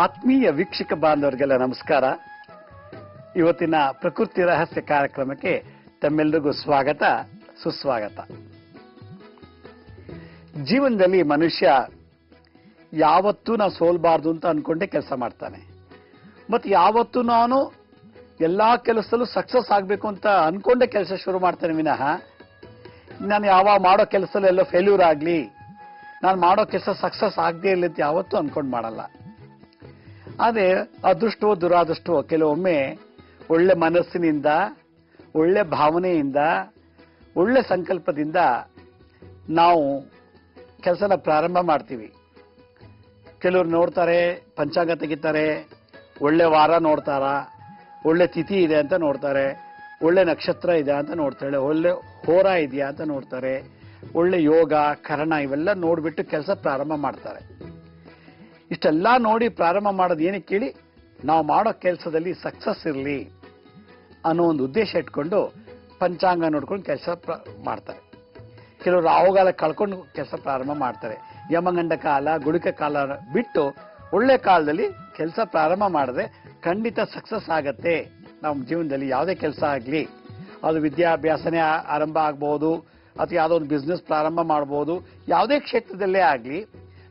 ಆತ್ಮೀಯ ವೀಕ್ಷಕ ಬಾಂಧವರಿಗೆಲ್ಲ ನಮಸ್ಕಾರ. ಇವತ್ತಿನ ಪ್ರಕೃತಿ ರಹಸ್ಯ ಕಾರ್ಯಕ್ರಮಕ್ಕೆ ತಮ್ಮೆಲ್ಲರಿಗೂ ಸ್ವಾಗತ, ಸುಸ್ವಾಗತ. ಜೀವನದಲ್ಲಿ ಮನುಷ್ಯ ಯಾವತ್ತೂ ನಾವು ಸೋಲ್ಬಾರ್ದು ಅಂತ ಅನ್ಕೊಂಡೇ ಕೆಲಸ ಮಾಡ್ತಾನೆ. ಮತ್ತೆ ಯಾವತ್ತೂ ನಾನು ಎಲ್ಲಾ ಕೆಲಸದಲ್ಲೂ ಸಕ್ಸಸ್ ಆಗಬೇಕು ಅಂತ ಅನ್ಕೊಂಡೇ ಕೆಲಸ ಶುರು ಮಾಡ್ತಾನೆ ವಿನಃ ನಾನು ಯಾವಾಗ ಮಾಡೋ ಕೆಲಸದಲ್ಲೂ ಎಲ್ಲೋ ಫೇಲ್ಯೂರ್ ಆಗಲಿ, ನಾನು ಮಾಡೋ ಕೆಲಸ ಸಕ್ಸಸ್ ಆಗದೇ ಇರಲಿ ಅಂತ ಯಾವತ್ತೂ ಅನ್ಕೊಂಡು ಮಾಡಲ್ಲ. ಆದರೆ ಅದೃಷ್ಟವೋ ದುರಾದೃಷ್ಟವೋ ಕೆಲವೊಮ್ಮೆ ಒಳ್ಳೆ ಮನಸ್ಸಿನಿಂದ, ಒಳ್ಳೆ ಭಾವನೆಯಿಂದ, ಒಳ್ಳೆ ಸಂಕಲ್ಪದಿಂದ ನಾವು ಕೆಲಸನ ಪ್ರಾರಂಭ ಮಾಡ್ತೀವಿ. ಕೆಲವರು ನೋಡ್ತಾರೆ, ಪಂಚಾಂಗ ತೆಗಿತಾರೆ, ಒಳ್ಳೆ ವಾರ ನೋಡ್ತಾರ, ಒಳ್ಳೆ ತಿಥಿ ಇದೆ ಅಂತ ನೋಡ್ತಾರೆ, ಒಳ್ಳೆ ನಕ್ಷತ್ರ ಇದೆ ಅಂತ ನೋಡ್ತಾಳೆ, ಒಳ್ಳೆ ಹೋರ ಇದೆಯಾ ಅಂತ ನೋಡ್ತಾರೆ, ಒಳ್ಳೆ ಯೋಗ ಕರ್ಣ ಇವೆಲ್ಲ ನೋಡ್ಬಿಟ್ಟು ಕೆಲಸ ಪ್ರಾರಂಭ ಮಾಡ್ತಾರೆ. ಇಷ್ಟೆಲ್ಲ ನೋಡಿ ಪ್ರಾರಂಭ ಮಾಡೋದು ಏನಕ್ಕೆ ಕೇಳಿ, ನಾವು ಮಾಡೋ ಕೆಲಸದಲ್ಲಿ ಸಕ್ಸಸ್ ಇರಲಿ ಅನ್ನೋ ಒಂದು ಉದ್ದೇಶ ಇಟ್ಕೊಂಡು ಪಂಚಾಂಗ ನೋಡ್ಕೊಂಡು ಕೆಲಸ ಮಾಡ್ತಾರೆ. ಕೆಲವರು ರಾಹುಗಾಲ ಕಳ್ಕೊಂಡು ಕೆಲಸ ಪ್ರಾರಂಭ ಮಾಡ್ತಾರೆ. ಯಮಗಂಡ ಕಾಲ, ಗುಳಿಕ ಕಾಲ ಬಿಟ್ಟು ಒಳ್ಳೆ ಕಾಲದಲ್ಲಿ ಕೆಲಸ ಪ್ರಾರಂಭ ಮಾಡಿದ್ರೆ ಖಂಡಿತ ಸಕ್ಸಸ್ ಆಗತ್ತೆ. ನಮ್ಮ ಜೀವನದಲ್ಲಿ ಯಾವುದೇ ಕೆಲಸ ಆಗಲಿ, ಅದು ವಿದ್ಯಾಭ್ಯಾಸನೇ ಆರಂಭ ಆಗ್ಬೋದು ಅಥವಾ ಯಾವುದೋ ಒಂದು ಬಿಸ್ನೆಸ್ ಪ್ರಾರಂಭ ಮಾಡ್ಬೋದು, ಯಾವುದೇ ಕ್ಷೇತ್ರದಲ್ಲೇ ಆಗಲಿ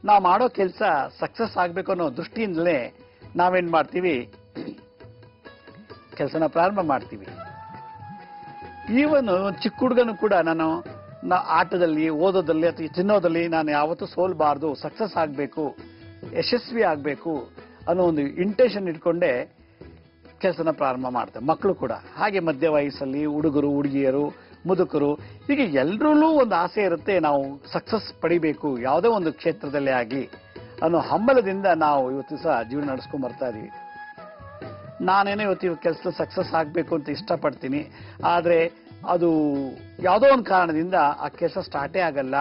ನಾವು ಮಾಡೋ ಕೆಲಸ ಸಕ್ಸಸ್ ಆಗಬೇಕು ಅನ್ನೋ ದೃಷ್ಟಿಯಿಂದಲೇ ನಾವೇನ್ ಮಾಡ್ತೀವಿ, ಕೆಲಸನ ಪ್ರಾರಂಭ ಮಾಡ್ತೀವಿ. ಈವನ್ ಚಿಕ್ಕ ಹುಡುಗನು ಕೂಡ ನಾನು ಆಟದಲ್ಲಿ, ಓದೋದಲ್ಲಿ ಅಥವಾ ತಿನ್ನೋದಲ್ಲಿ ನಾನು ಯಾವತ್ತೂ ಸೋಲ್ಬಾರ್ದು, ಸಕ್ಸಸ್ ಆಗಬೇಕು, ಯಶಸ್ವಿ ಆಗಬೇಕು ಅನ್ನೋ ಒಂದು ಇಂಟೆನ್ಷನ್ ಇಟ್ಕೊಂಡೇ ಕೆಲಸನ ಪ್ರಾರಂಭ ಮಾಡ್ತಾರೆ. ಮಕ್ಕಳು ಕೂಡ ಹಾಗೆ, ಮಧ್ಯ ವಯಸ್ಸಲ್ಲಿ ಹುಡುಗರು, ಹುಡುಗಿಯರು, ಮುದುಕರು, ಹೀಗೆ ಎಲ್ಲರಲ್ಲೂ ಒಂದು ಆಸೆ ಇರುತ್ತೆ, ನಾವು ಸಕ್ಸಸ್ ಪಡಿಬೇಕು ಯಾವುದೇ ಒಂದು ಕ್ಷೇತ್ರದಲ್ಲೇ ಆಗಲಿ ಅನ್ನೋ ಹಂಬಲದಿಂದ ನಾವು ಇವತ್ತು ಸಹ ಜೀವನ ನಡೆಸ್ಕೊಂಡ್ ಬರ್ತಾ ಇದೀವಿ. ನಾನೇನೋ ಇವತ್ತು ಕೆಲಸ ಸಕ್ಸಸ್ ಆಗಬೇಕು ಅಂತ ಇಷ್ಟಪಡ್ತೀನಿ, ಆದರೆ ಅದು ಯಾವುದೋ ಒಂದು ಕಾರಣದಿಂದ ಆ ಕೆಲಸ ಸ್ಟಾರ್ಟೇ ಆಗಲ್ಲ,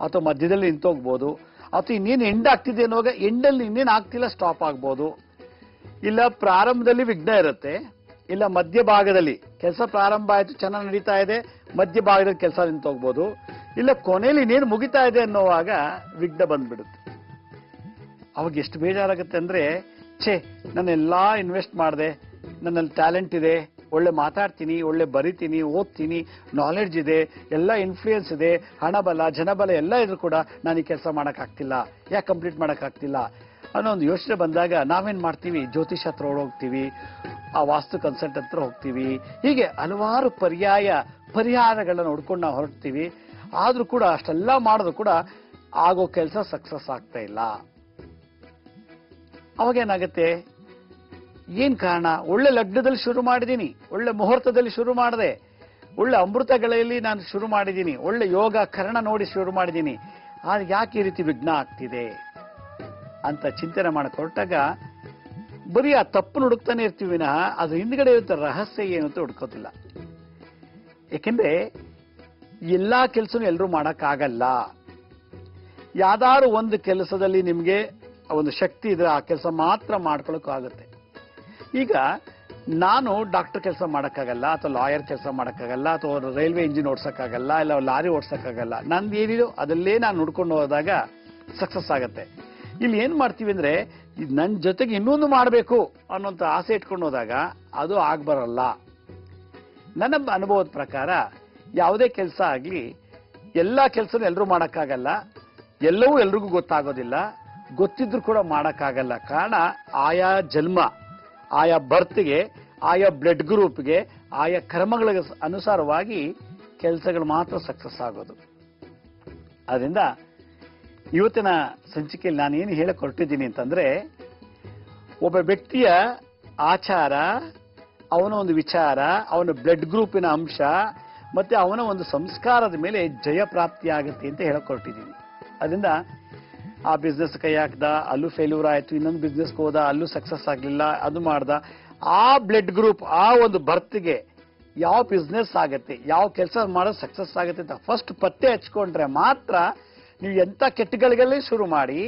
ಅಥವಾ ಮಧ್ಯದಲ್ಲಿ ನಿಂತೋಗ್ಬೋದು, ಅಥವಾ ಇನ್ನೇನು ಎಂಡ್ ಆಗ್ತಿದೆ ಅನ್ನೋವಾಗ ಎಂಡಲ್ಲಿ ಇನ್ನೇನು ಆಗ್ತಿಲ್ಲ ಸ್ಟಾಪ್ ಆಗ್ಬೋದು, ಇಲ್ಲ ಪ್ರಾರಂಭದಲ್ಲಿ ವಿಘ್ನ ಇರುತ್ತೆ, ಇಲ್ಲ ಮಧ್ಯ ಭಾಗದಲ್ಲಿ ಕೆಲಸ ಪ್ರಾರಂಭ ಆಯಿತು ಚೆನ್ನಾಗಿ ನಡೀತಾ ಇದೆ, ಮಧ್ಯ ಭಾಗದಲ್ಲಿ ಕೆಲಸ ನಿಂತೋಗ್ಬೋದು, ಇಲ್ಲ ಕೊನೆಯಲ್ಲಿ ಇನ್ನೇನು ಮುಗಿತಾ ಇದೆ ಅನ್ನೋವಾಗ ವಿಘ್ನ ಬಂದ್ಬಿಡುತ್ತೆ. ಅವಾಗ ಎಷ್ಟು ಬೇಜಾರಾಗುತ್ತೆ ಅಂದ್ರೆ, ನಾನೆಲ್ಲಾ ಇನ್ವೆಸ್ಟ್ ಮಾಡಿದೆ, ನನ್ನಲ್ಲಿ ಟ್ಯಾಲೆಂಟ್ ಇದೆ, ಒಳ್ಳೆ ಮಾತಾಡ್ತೀನಿ, ಒಳ್ಳೆ ಬರಿತೀನಿ, ಓದ್ತೀನಿ, ನಾಲೆಡ್ಜ್ ಇದೆ, ಎಲ್ಲ ಇನ್ಫ್ಲೂಯೆನ್ಸ್ ಇದೆ, ಹಣಬಲ ಜನಬಲ ಎಲ್ಲ ಇದ್ರು ಕೂಡ ನಾನು ಈ ಕೆಲಸ ಮಾಡೋಕ್ಕಾಗ್ತಿಲ್ಲ, ಯಾಕೆ ಕಂಪ್ಲೀಟ್ ಮಾಡೋಕ್ಕಾಗ್ತಿಲ್ಲ ಅನ್ನೋ ಒಂದು ಯೋಚನೆ ಬಂದಾಗ ನಾವೇನ್ ಮಾಡ್ತೀವಿ, ಜ್ಯೋತಿಷ್ ಹತ್ರ ಹೋಗ್ತೀವಿ, ಆ ವಾಸ್ತು ಕನ್ಸಲ್ಟ್ ಹತ್ರ ಹೋಗ್ತೀವಿ, ಹೀಗೆ ಹಲವಾರು ಪರಿಹಾರಗಳನ್ನ ಹುಡ್ಕೊಂಡು ನಾವು ಹೊರಡ್ತೀವಿ. ಆದ್ರೂ ಕೂಡ ಅಷ್ಟೆಲ್ಲ ಮಾಡಿದ್ರು ಕೂಡ ಆಗೋ ಕೆಲಸ ಸಕ್ಸಸ್ ಆಗ್ತಾ ಇಲ್ಲ. ಅವಾಗೇನಾಗತ್ತೆ, ಏನ್ ಕಾರಣ? ಒಳ್ಳೆ ಲಗ್ನದಲ್ಲಿ ಶುರು ಮಾಡಿದೀನಿ, ಒಳ್ಳೆ ಮುಹೂರ್ತದಲ್ಲಿ ಶುರು ಮಾಡಿದೆ, ಒಳ್ಳೆ ಅಮೃತಗಳಲ್ಲಿ ನಾನು ಶುರು ಮಾಡಿದ್ದೀನಿ, ಒಳ್ಳೆ ಯೋಗ ಕರ್ಣ ನೋಡಿ ಶುರು ಮಾಡಿದ್ದೀನಿ, ಆದ್ರೆ ಯಾಕೆ ಈ ರೀತಿ ವಿಘ್ನ ಆಗ್ತಿದೆ ಅಂತ ಚಿಂತನೆ ಮಾಡಕ್ ಹೊರಟಾಗ ಬರೀ ಆ ತಪ್ಪನ್ನು ಹುಡುಕ್ತಾನೆ ಇರ್ತೀವಿ ವಿನಃ ಅದ್ರ ಹಿಂದ್ಗಡೆ ಇರುತ್ತೆ ರಹಸ್ಯ ಏನು ಅಂತ ಹುಡ್ಕೋತಿಲ್ಲ. ಯಾಕೆಂದ್ರೆ ಎಲ್ಲಾ ಕೆಲಸನೂ ಎಲ್ಲರೂ ಮಾಡಕ್ಕಾಗಲ್ಲ. ಯಾವ್ದಾದ್ರು ಒಂದು ಕೆಲಸದಲ್ಲಿ ನಿಮ್ಗೆ ಒಂದು ಶಕ್ತಿ ಇದ್ರೆ ಆ ಕೆಲಸ ಮಾತ್ರ ಮಾಡ್ಕೊಳಕ್ಕೂ ಆಗುತ್ತೆ. ಈಗ ನಾನು ಡಾಕ್ಟರ್ ಕೆಲಸ ಮಾಡಕ್ಕಾಗಲ್ಲ, ಅಥವಾ ಲಾಯರ್ ಕೆಲಸ ಮಾಡಕ್ಕಾಗಲ್ಲ, ಅಥವಾ ರೈಲ್ವೆ ಇಂಜಿನ್ ಓಡ್ಸಕ್ಕಾಗಲ್ಲ, ಇಲ್ಲ ಲಾರಿ ಓಡ್ಸಕ್ಕಾಗಲ್ಲ, ನಂದು ಏನಿದೋ ಅದಲ್ಲೇ ನಾನು ನೋಡ್ಕೊಂಡು ಹೋದಾಗ ಸಕ್ಸಸ್ ಆಗತ್ತೆ. ಇಲ್ಲಿ ಏನ್ ಮಾಡ್ತೀವಿ ಅಂದ್ರೆ, ನನ್ನ ಜೊತೆಗೆ ಇನ್ನೊಂದು ಮಾಡಬೇಕು ಅನ್ನೋಂಥ ಆಸೆ ಇಟ್ಕೊಂಡು ಹೋದಾಗ ಅದು ಆಗ್ಬರಲ್ಲ. ನನ್ನ ಅನುಭವದ ಪ್ರಕಾರ ಯಾವುದೇ ಕೆಲಸ ಆಗ್ಲಿ, ಎಲ್ಲಾ ಕೆಲಸನೂ ಎಲ್ಲರೂ ಮಾಡಕ್ಕಾಗಲ್ಲ, ಎಲ್ಲವೂ ಎಲ್ರಿಗೂ ಗೊತ್ತಾಗೋದಿಲ್ಲ, ಗೊತ್ತಿದ್ರು ಕೂಡ ಮಾಡಕ್ಕಾಗಲ್ಲ. ಕಾರಣ ಆಯಾ ಜನ್ಮ, ಆಯಾ ಬರ್ತ್ಗೆ, ಆಯಾ ಬ್ಲಡ್ ಗ್ರೂಪ್ಗೆ, ಆಯಾ ಕರ್ಮಗಳಿಗೆ ಅನುಸಾರವಾಗಿ ಕೆಲಸಗಳು ಮಾತ್ರ ಸಕ್ಸಸ್ ಆಗೋದು. ಅದರಿಂದ ಇವತ್ತಿನ ಸಂಚಿಕೆಯಲ್ಲಿ ನಾನು ಏನು ಹೇಳಕ್ ಹೊರಟಿದ್ದೀನಿ ಅಂತಂದ್ರೆ, ಒಬ್ಬ ವ್ಯಕ್ತಿಯ ಆಚಾರ, ಅವನ ಒಂದು ವಿಚಾರ, ಅವನ ಬ್ಲಡ್ ಗ್ರೂಪಿನ ಅಂಶ ಮತ್ತೆ ಅವನ ಒಂದು ಸಂಸ್ಕಾರದ ಮೇಲೆ ಜಯ ಪ್ರಾಪ್ತಿ ಆಗುತ್ತೆ ಅಂತ ಹೇಳಕ್ ಹೊರಟಿದ್ದೀನಿ. ಅದರಿಂದ ಆ ಬಿಸ್ನೆಸ್ ಕೈ ಹಾಕ್ದ, ಅಲ್ಲೂ ಫೇಲ್ಯೂರ್ ಆಯ್ತು, ಇನ್ನೊಂದು ಬಿಸ್ನೆಸ್ಗೆ ಹೋದ, ಅಲ್ಲೂ ಸಕ್ಸಸ್ ಆಗ್ಲಿಲ್ಲ, ಅದು ಮಾಡ್ದ. ಆ ಬ್ಲಡ್ ಗ್ರೂಪ್, ಆ ಒಂದು ಬರ್ತ್ಗೆ ಯಾವ ಬಿಸ್ನೆಸ್ ಆಗತ್ತೆ, ಯಾವ ಕೆಲಸ ಮಾಡೋದು ಸಕ್ಸಸ್ ಆಗುತ್ತೆ ಅಂತ ಫಸ್ಟ್ ಪತ್ತೆ ಹಚ್ಕೊಂಡ್ರೆ ಮಾತ್ರ ನೀವು ಎಂತ ಕೆಟ್ಟಗಳಿಗೆಲ್ಲೇ ಶುರು ಮಾಡಿ,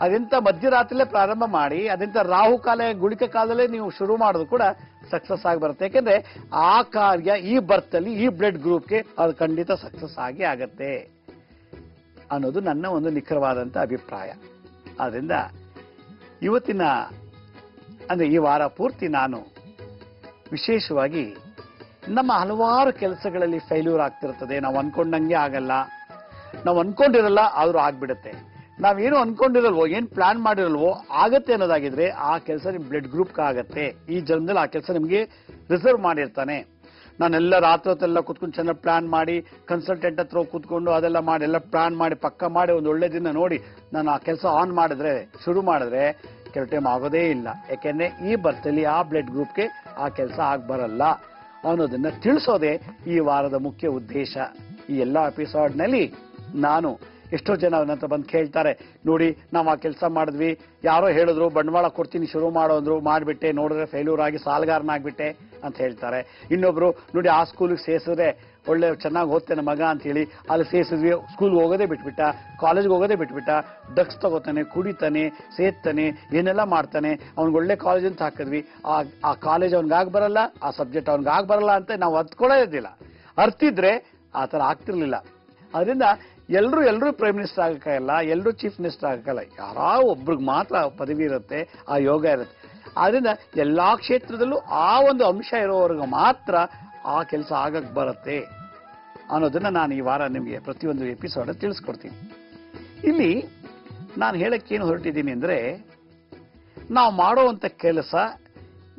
ಅದೆಂತ ಮಧ್ಯರಾತ್ರಿಲೇ ಪ್ರಾರಂಭ ಮಾಡಿ, ಅದೆಂತ ರಾಹು ಕಾಲ, ಗುಳಿಕ ಕಾಲದಲ್ಲೇ ನೀವು ಶುರು ಮಾಡೋದು ಕೂಡ ಸಕ್ಸಸ್ ಆಗಿ ಬರುತ್ತೆ. ಯಾಕೆಂದ್ರೆ ಆ ಕಾರ್ಯ ಈ ಬರ್ತ್ ಅಲ್ಲಿ ಈ ಬ್ಲಡ್ ಗ್ರೂಪ್ಗೆ ಅದು ಖಂಡಿತ ಸಕ್ಸಸ್ ಆಗಿ ಆಗತ್ತೆ ಅನ್ನೋದು ನನ್ನ ಒಂದು ನಿಖರವಾದಂತ ಅಭಿಪ್ರಾಯ. ಆದ್ರಿಂದ ಇವತ್ತಿನ ಅಂದ್ರೆ ಈ ವಾರ ಪೂರ್ತಿ ನಾನು ವಿಶೇಷವಾಗಿ ನಮ್ಮ ಹಲವಾರು ಕೆಲಸಗಳಲ್ಲಿ ಫೇಲ್ಯೂರ್ ಆಗ್ತಿರ್ತದೆ. ನಾವು ಅನ್ಕೊಂಡಂಗೆ ಆಗಲ್ಲ, ನಾವು ಅನ್ಕೊಂಡಿರಲ್ಲ, ಆದ್ರೂ ಆಗ್ಬಿಡುತ್ತೆ. ನಾವೇನು ಅನ್ಕೊಂಡಿರಲ್ವೋ, ಏನ್ ಪ್ಲಾನ್ ಮಾಡಿರಲ್ವೋ ಆಗತ್ತೆ ಅನ್ನೋದಾಗಿದ್ರೆ ಆ ಕೆಲಸ ನಿಮ್ ಬ್ಲಡ್ ಗ್ರೂಪ್ ಆಗತ್ತೆ. ಈ ಜನ್ಮದಲ್ಲಿ ಆ ಕೆಲಸ ನಿಮ್ಗೆ ರಿಸರ್ವ್ ಮಾಡಿರ್ತಾನೆ. ನಾನೆಲ್ಲ ರಾತ್ರಿ ಹೊತ್ತೆಲ್ಲ ಕುತ್ಕೊಂಡು ಚೆನ್ನಾಗಿ ಪ್ಲಾನ್ ಮಾಡಿ, ಕನ್ಸಲ್ಟೆಂಟ್ ಹತ್ರ ಕೂತ್ಕೊಂಡು ಅದೆಲ್ಲ ಮಾಡಿ, ಎಲ್ಲ ಪ್ಲಾನ್ ಮಾಡಿ ಪಕ್ಕ ಮಾಡಿ ಒಂದು ಒಳ್ಳೆ ದಿನ ನೋಡಿ ನಾನು ಆ ಕೆಲಸ ಆನ್ ಮಾಡಿದ್ರೆ, ಶುರು ಮಾಡಿದ್ರೆ ಕೆಲವು ಟೈಮ್ ಆಗೋದೇ ಇಲ್ಲ. ಯಾಕೆಂದ್ರೆ ಈ ಬರ್ತಲ್ಲಿ ಆ ಬ್ಲಡ್ ಗ್ರೂಪ್ಗೆ ಆ ಕೆಲಸ ಬರಲ್ಲ ಅನ್ನೋದನ್ನ ತಿಳಿಸೋದೇ ಈ ವಾರದ ಮುಖ್ಯ ಉದ್ದೇಶ. ಈ ಎಲ್ಲ ಎಪಿಸೋಡ್ನಲ್ಲಿ ನಾನು ಎಷ್ಟೋ ಜನ ನನ್ನ ಹತ್ರ ಬಂದು ಕೇಳ್ತಾರೆ, ನೋಡಿ ನಾವು ಆ ಕೆಲಸ ಮಾಡಿದ್ವಿ, ಯಾರೋ ಹೇಳಿದ್ರು ಬಂಡವಾಳ ಕೊಡ್ತೀನಿ ಶುರು ಮಾಡೋದ್ರು, ಮಾಡಿಬಿಟ್ಟೆ, ನೋಡಿದ್ರೆ ಫೇಲ್ಯೂರ್ ಆಗಿ ಸಾಲಗಾರನಾಗ್ಬಿಟ್ಟೆ ಅಂತ ಹೇಳ್ತಾರೆ. ಇನ್ನೊಬ್ರು ನೋಡಿ ಆ ಸ್ಕೂಲಿಗೆ ಸೇರಿಸಿದ್ರೆ ಒಳ್ಳೆ ಚೆನ್ನಾಗಿ ಓದ್ತಾನೆ ಮಗ ಅಂತ ಹೇಳಿ ಅಲ್ಲಿ ಸೇರಿಸಿದ್ವಿ, ಸ್ಕೂಲ್ಗೆ ಹೋಗೋದೇ ಬಿಟ್ಬಿಟ್ಟ, ಕಾಲೇಜ್ಗೆ ಹೋಗೋದೇ ಬಿಟ್ಬಿಟ್ಟ, ಡ್ರಗ್ಸ್ ತಗೋತಾನೆ, ಕುಡಿತಾನೆ, ಸೇರ್ತಾನೆ, ಏನೆಲ್ಲ ಮಾಡ್ತಾನೆ. ಅವ್ನಿಗೆ ಒಳ್ಳೆ ಕಾಲೇಜ್ ಅಂತ ಹಾಕಿದ್ವಿ, ಆ ಕಾಲೇಜ್ ಅವ್ನಿಗಾಗ್ ಬರಲ್ಲ, ಆ ಸಬ್ಜೆಕ್ಟ್ ಅವ್ನಿಗಾಗ್ ಬರಲ್ಲ ಅಂತ ನಾವು ಅರ್ತ್ಕೊಳ್ಳೋದಿಲ್ಲ. ಅರ್ತಿದ್ರೆ ಆ ಥರ ಆಗ್ತಿರ್ಲಿಲ್ಲ. ಅದರಿಂದ ಎಲ್ಲರೂ ಪ್ರೈಮ್ ಮಿನಿಸ್ಟರ್ ಆಗಕ್ಕಾಗಲ್ಲ, ಎಲ್ಲರೂ ಚೀಫ್ ಮಿನಿಸ್ಟರ್ ಆಗಕ್ಕಲ್ಲ. ಯಾರೋ ಒಬ್ರಿಗೆ ಮಾತ್ರ ಪದವಿ ಇರುತ್ತೆ, ಆ ಯೋಗ ಇರುತ್ತೆ. ಆದ್ರಿಂದ ಎಲ್ಲಾ ಕ್ಷೇತ್ರದಲ್ಲೂ ಆ ಒಂದು ಅಂಶ ಇರೋವರೆಗೂ ಮಾತ್ರ ಆ ಕೆಲಸ ಆಗಕ್ ಬರುತ್ತೆ ಅನ್ನೋದನ್ನ ನಾನು ಈ ವಾರ ನಿಮಗೆ ಪ್ರತಿಯೊಂದು ಎಪಿಸೋಡ್ ತಿಳಿಸ್ಕೊಡ್ತೀನಿ. ಇಲ್ಲಿ ನಾನು ಹೇಳಕ್ಕೇನು ಹೊರಟಿದ್ದೀನಿ ಅಂದ್ರೆ, ನಾವು ಮಾಡುವಂತ ಕೆಲಸ